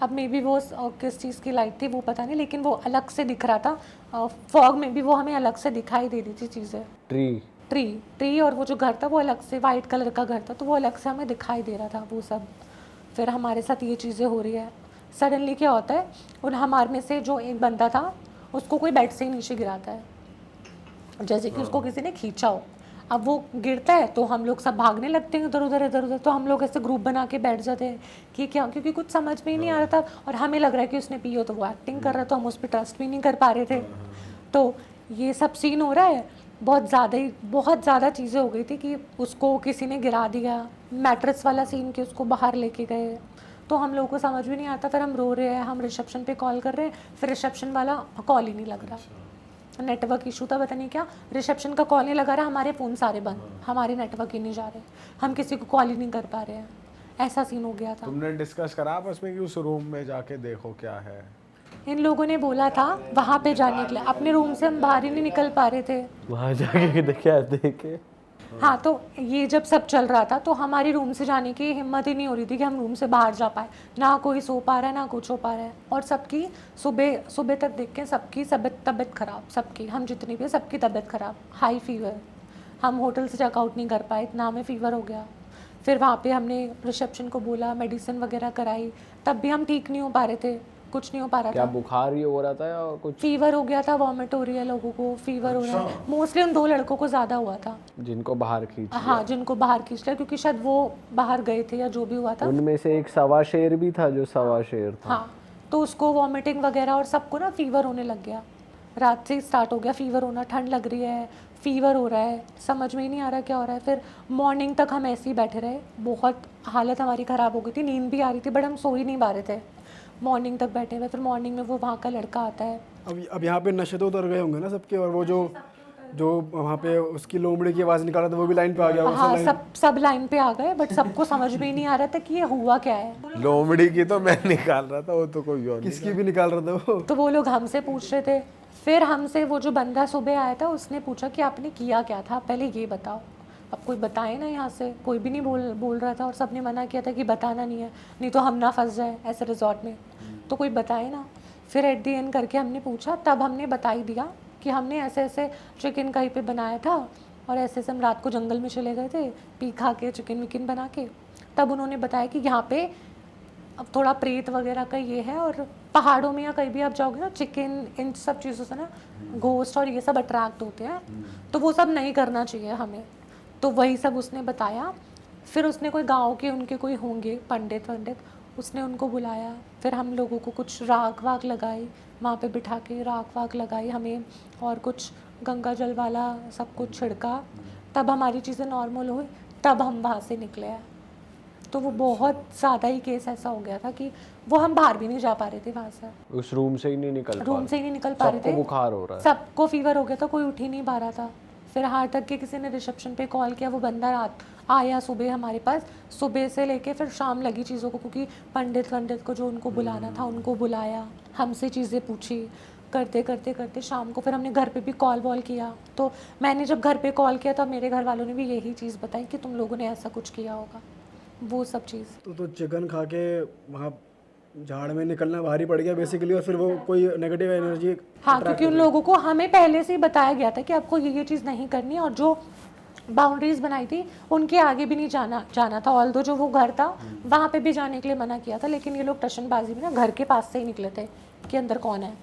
अब मे बी वो किस चीज़ की लाइट थी वो पता नहीं, लेकिन वो अलग से दिख रहा था। फॉग में भी वो हमें अलग से दिखाई दे रही थी चीज़ें। ट्री और वो जो घर था वो अलग से, वाइट कलर का घर था, तो वो अलग से हमें दिखाई दे रहा था वो सब। फिर हमारे साथ ये चीज़ें हो रही है। सडनली क्या होता है, उन हमारे में से जो एक बंदा था उसको कोई बेड से ही नीचे गिराता है, जैसे कि उसको किसी ने खींचा हो। अब वो गिरता है तो हम लोग सब भागने लगते हैं इधर उधर, तो हम लोग ऐसे ग्रुप बना के बैठ जाते हैं कि क्या, क्योंकि कुछ समझ में ही नहीं आ रहा था और हमें लग रहा है कि उसने पी हो, तो वो एक्टिंग कर रहा था, हम उस पर ट्रस्ट भी नहीं कर पा रहे थे। तो ये सब सीन हो रहा है, बहुत ज़्यादा चीज़ें हो गई थी कि उसको किसी ने गिरा दिया, मैट्रेस वाला सीन कि उसको बाहर लेके गए, तो हम लोगों को समझ भी नहीं आता। फिर हम रो रहे हैं, हम रिसेप्शन पे कॉल कर रहे हैं, फिर रिसेप्शन वाला कॉल ही नहीं लग रहा, नेटवर्क इशू था पता नहीं क्या, रिसेप्शन का कॉल नहीं लगा रहा, हमारे फ़ोन सारे बंद, हमारे नेटवर्क ही नहीं जा रहे, हम किसी को कॉल ही नहीं कर पा रहे हैं। ऐसा सीन हो गया था। तुमने डिस्कस करा आपस में कि उस रूम में जाके देखो क्या है? इन लोगों ने बोला था वहाँ पे जाने के लिए, अपने रूम से हम बाहर ही नहीं निकल पा रहे थे। वहाँ जाके देखे। हाँ, तो ये जब सब चल रहा था तो हमारी रूम से जाने की हिम्मत ही नहीं हो रही थी कि हम रूम से बाहर जा पाए, ना कोई सो पा रहा है ना कुछ हो पा रहा है। और सबकी सुबह तक देख के सबकी तबीयत ख़राब, सबकी, हम जितनी भी सबकी तबीयत ख़राब, हाई फीवर, हम होटल से चेकआउट नहीं कर पाए, इतना हमें फ़ीवर हो गया। फिर वहाँ पे हमने रिसेप्शन को बोला, मेडिसिन वगैरह कराई, तब भी हम ठीक नहीं हो पा रहे थे, कुछ नहीं हो पा रहा क्या था। बुखार ही हो रहा था या कुछ? फीवर हो गया था, वॉमिट हो रही है लोगों को, फीवर हो रहा है। मोस्टली उन 2 लड़कों को ज़्यादा हुआ था जिनको बाहर खींच लिया। हाँ, जिनको बाहर खींच लिया, क्योंकि शायद वो बाहर गए थे या जो भी हुआ था। उनमें से एक सवा शेर भी था जो सवा शेर था। हाँ, तो उसको वॉमिटिंग वगैरह और सबको ना फीवर होने लग गया, रात से ही स्टार्ट हो गया फीवर होना, ठंड लग रही है, फीवर हो रहा है, समझ में ही नहीं आ रहा क्या हो रहा है। फिर मॉर्निंग तक हम ऐसे ही बैठे रहे, बहुत हालत हमारी ख़राब हो गई थी, नींद भी आ रही थी बट हम सो ही नहीं पा रहे थे, मॉर्निंग तक बैठे हुए। फिर मॉर्निंग में वो वहाँ का लड़का आता है। अब यहाँ पे नशे तो उतर गए होंगे ना सबके, और वो जो वहाँ पे उसकी लोमड़ी की आवाज़ निकाल रहा था वो भी लाइन पे आ गया। हाँ, सब लाइन पे आ गए, बट सबको समझ में ही नहीं आ रहा था कि ये हुआ क्या है। लोमड़ी की तो मैं निकाल रहा था, वो तो कोई और किसकी भी निकाल रहा था वो। तो वो लोग हमसे पूछ रहे थे। फिर हमसे वो जो बंदा सुबह आया था उसने पूछा कि आपने किया क्या था, पहले ये बताओ। अब कोई बताए ना, यहाँ से कोई भी नहीं बोल रहा था, और सबने मना किया था कि बताना नहीं है, नहीं तो हम ना फंस जाए ऐसे रिजॉर्ट में, तो कोई बताए ना। फिर एट दी एंड करके हमने पूछा, तब हमने बता ही दिया कि हमने ऐसे ऐसे चिकन कहीं पे बनाया था, और ऐसे ऐसे हम रात को जंगल में चले गए थे, पी खा के चिकन विकन बना के। तब उन्होंने बताया कि यहाँ पे अब थोड़ा प्रेत वगैरह का ये है, और पहाड़ों में या कहीं भी आप जाओगे ना, चिकन इन सब चीज़ों से ना घोस्ट और ये सब अट्रैक्ट होते हैं, तो वो सब नहीं करना चाहिए हमें। तो वही सब उसने बताया। फिर उसने कोई गांव के उनके कोई होंगे पंडित, उसने उनको बुलाया। फिर हम लोगों को कुछ राख वाख लगाई, वहाँ पे बिठा के राख वाख लगाई हमें, और कुछ गंगा जल वाला सब कुछ छिड़का, तब हमारी चीज़ें नॉर्मल हुई, तब हम वहाँ से निकले हैं। तो वो बहुत ज़्यादा ही केस ऐसा हो गया था कि वो हम बाहर भी नहीं जा पा रहे थे वहाँ से, उस रूम से ही नहीं निकल पा रहे थे। बुखार हो रहा है, सबको फीवर हो गया था, कोई उठ ही नहीं पा रहा था। फिर हार्ट तक के किसी ने रिसेप्शन पे कॉल किया, वो बंदा रात आया सुबह हमारे पास, सुबह से लेके फिर शाम लगी चीज़ों को, क्योंकि पंडित को जो उनको बुलाना था उनको बुलाया, हमसे चीज़ें पूछी, करते शाम को फिर हमने घर पे भी कॉल वॉल किया। तो मैंने जब घर पे कॉल किया तब मेरे घर वालों ने भी यही चीज़ बताई कि तुम लोगों ने ऐसा कुछ किया होगा, वो सब चीज़। तो चिकन खा के वहाँ झाड़ में निकलना भारी पड़ गया बेसिकली, और फिर वो कोई नेगेटिव एनर्जी। हाँ, क्योंकि उन लोगों को हमें पहले से ही बताया गया था कि आपको ये चीज़ नहीं करनी, और जो बाउंड्रीज बनाई थी उनके आगे भी नहीं जाना था। ऑल्दो जो वो घर था वहाँ पे भी जाने के लिए मना किया था, लेकिन ये लोग टशनबाजी में ना घर के पास से ही निकले थे कि अंदर कौन है,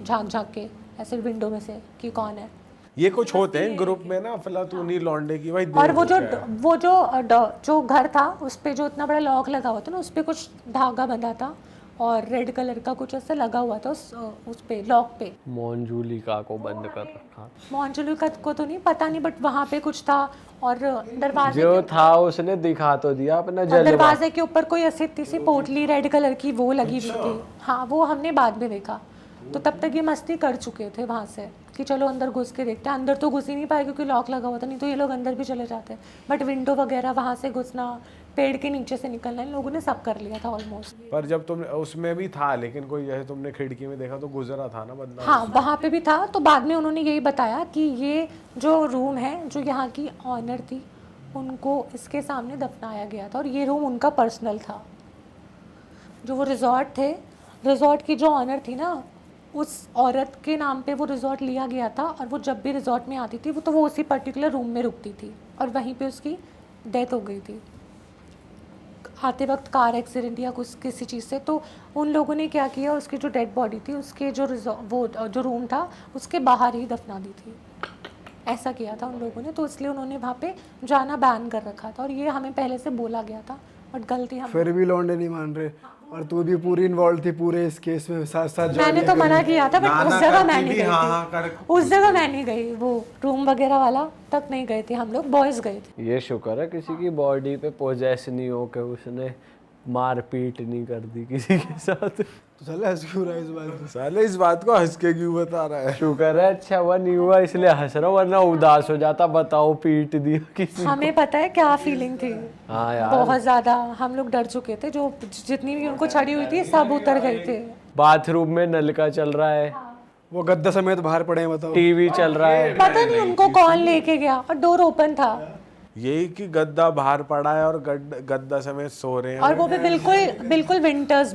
झाँक के ऐसे विंडो में से कि कौन है। ये कुछ होते हैं ग्रुप में ना, फिलहाल तू नहीं लौंडे की भाई। और वो जो घर था उस पे जो इतना बड़ा लॉक लगा हुआ था ना, उस पे कुछ धागा बंधा था और रेड कलर का कुछ ऐसे लगा हुआ था उस पे लॉक पे। मोंजुलिका को बंद कर रखा। मोंजुलिका को तो नहीं पता नहीं, बट वहाँ पे कुछ था। और दरवाजे जो था उसने दिखा तो दिया अपना जलवा। दरवाजे के ऊपर कोई ऐसी सी पोटली रेड कलर की वो लगी हुई थी। हाँ, वो हमने बाद में देखा। तो तब तक ये मस्ती कर चुके थे वहाँ से कि चलो अंदर घुस के देखते हैं। अंदर तो घुस ही नहीं पाए क्योंकि लॉक लगा हुआ था, नहीं तो ये लोग अंदर भी चले जाते। बट विंडो वगैरह वहाँ से घुसना, पेड़ के नीचे से निकलना, इन लोगों ने सब कर लिया था ऑलमोस्ट। पर जब तुमने उसमें भी था, लेकिन कोई जैसे तुमने खिड़की में देखा तो गुजरा था ना बंदा। हाँ, वहाँ पे भी था। तो बाद में उन्होंने यही बताया कि ये जो रूम है, जो यहाँ की ऑनर थी उनको इसके सामने दफनाया गया था और ये रूम उनका पर्सनल था। जो वो रिजॉर्ट थे, रिजॉर्ट की जो ऑनर थी ना, उस औरत के नाम पे वो रिजॉर्ट लिया गया था और वो जब भी रिजॉर्ट में आती थी वो उसी पर्टिकुलर रूम में रुकती थी और वहीं पे उसकी डेथ हो गई थी आते वक्त कार एक्सीडेंट या कुछ किसी चीज़ से। तो उन लोगों ने क्या किया, उसकी जो डेड बॉडी थी उसके जो रूम था उसके बाहर ही दफना दी थी। ऐसा किया था उन लोगों ने, तो इसलिए उन्होंने वहाँ पे जाना बैन कर रखा था और ये हमें पहले से बोला गया था बट गलती हम फिर भी लौंडे नहीं मान रहे, और तू भी पूरी इन्वॉल्व थी पूरे इस केस में, साथ साथ मैंने तो मना किया था बट ना उस ना जगह करती मैं नहीं थी, गई हाँ हाँ थी। कर उस जगह मैं नहीं गई, वो रूम वगैरह वाला तक नहीं गए थे हम लोग, बॉयज़ गए थे। ये शुक्र है किसी की बॉडी पे पोजेस नहीं हो के उसने मारपीट नहीं कर दी किसी के साथ। तो चल ऐसे क्यों रहा है इस बात पे? साले इस बात को हंस के क्यों बता रहा है? शुक्र है अच्छा हुआ नहीं हुआ इसलिए हंस रहा हूँ, वरना उदास हो जाता, बताओ पीट दिया किसी। हमें पता है क्या फीलिंग थी, हाँ यार, बहुत ज़्यादा हम लोग डर चुके थे। जो जितनी भी उनको छड़ी हुई थी सब उतर गए थे। बाथरूम में नल का चल रहा है, वो गद्दा समेत बाहर पड़े हैं, बताओ। टीवी चल रहा है। पता नहीं उनको कौन लेके गया और डोर ओपन था यही कि गद्दा बाहर पड़ा है और गद्दा समेत सो रहे हैं। और वो भी बिल्कुल विंटर्स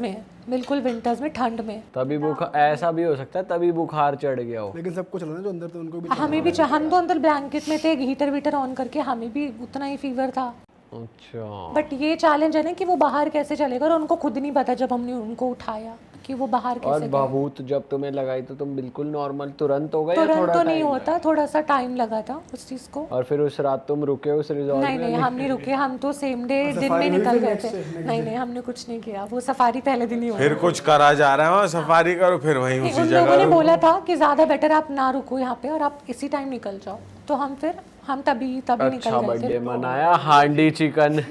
में ठंड में। तभी बुखार, ऐसा भी हो सकता है तभी बुखार चढ़ गया हो। लेकिन सबको चला ना जो अंदर थे उनको भी। हमें भी हम तो अंदर ब्लैंकेट में थे, हीटर वीटर ऑन करके, हमें भी उतना ही फीवर था। अच्छा, बट ये चैलेंज है ना कि वो बाहर कैसे चलेगा और उनको खुद नहीं पता जब हमने उनको उठाया कि वो बाहर और कैसे गए। बहूत जब तुम्हें लगाई तो तुम बिल्कुल नॉर्मल तुरंत हो गए या तुरंत थोड़ा तो नहीं टाइम? होता, थोड़ा सा टाइम लगा था उस चीज़ को। और फिर उस रात तुम रुके उस रिजॉर्ट में? नहीं हम नहीं रुके, हम तो सेम डे दिन में निकल गए थे। नहीं हमने कुछ नहीं किया, वो सफारी पहले दिन ही हुआ। फिर कुछ करा जा रहा है वहाँ, सफारी करो फिर वहीं नहीं, उसी उन लोगों ने जगह। बोला था कि ज़्यादा बेटर आप ना रुको यहाँ पे और आप इसी टाइम निकल जाओ, तो हम तभी निकल अच्छा गए बर्थडे थे। मनाया, हांडी चिकन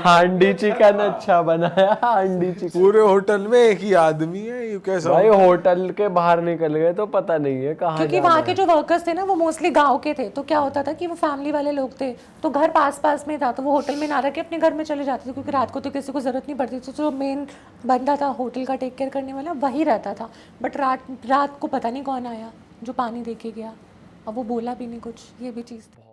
हांडी चिकन अच्छा बनाया, हांडी चिकन। पूरे होटल में एक ही आदमी है, ये कैसा? भाई होटल के बाहर निकल गए तो पता नहीं है कहाँ क्योंकि वहाँ के जो वर्कर्स थे ना वो मोस्टली गांव के थे, तो क्या होता था कि वो फैमिली वाले लोग थे, तो घर पास में था, तो वो होटल में ना रह के अपने घर में चले जाते थे क्योंकि रात को तो किसी को ज़रूरत नहीं पड़ती थी। तो जो मेन बंदा था होटल का टेक केयर करने वाला वही रहता था। बट रात को पता नहीं कौन आया जो पानी दे के गया, अब वो बोला भी नहीं कुछ, ये भी चीज़ थी।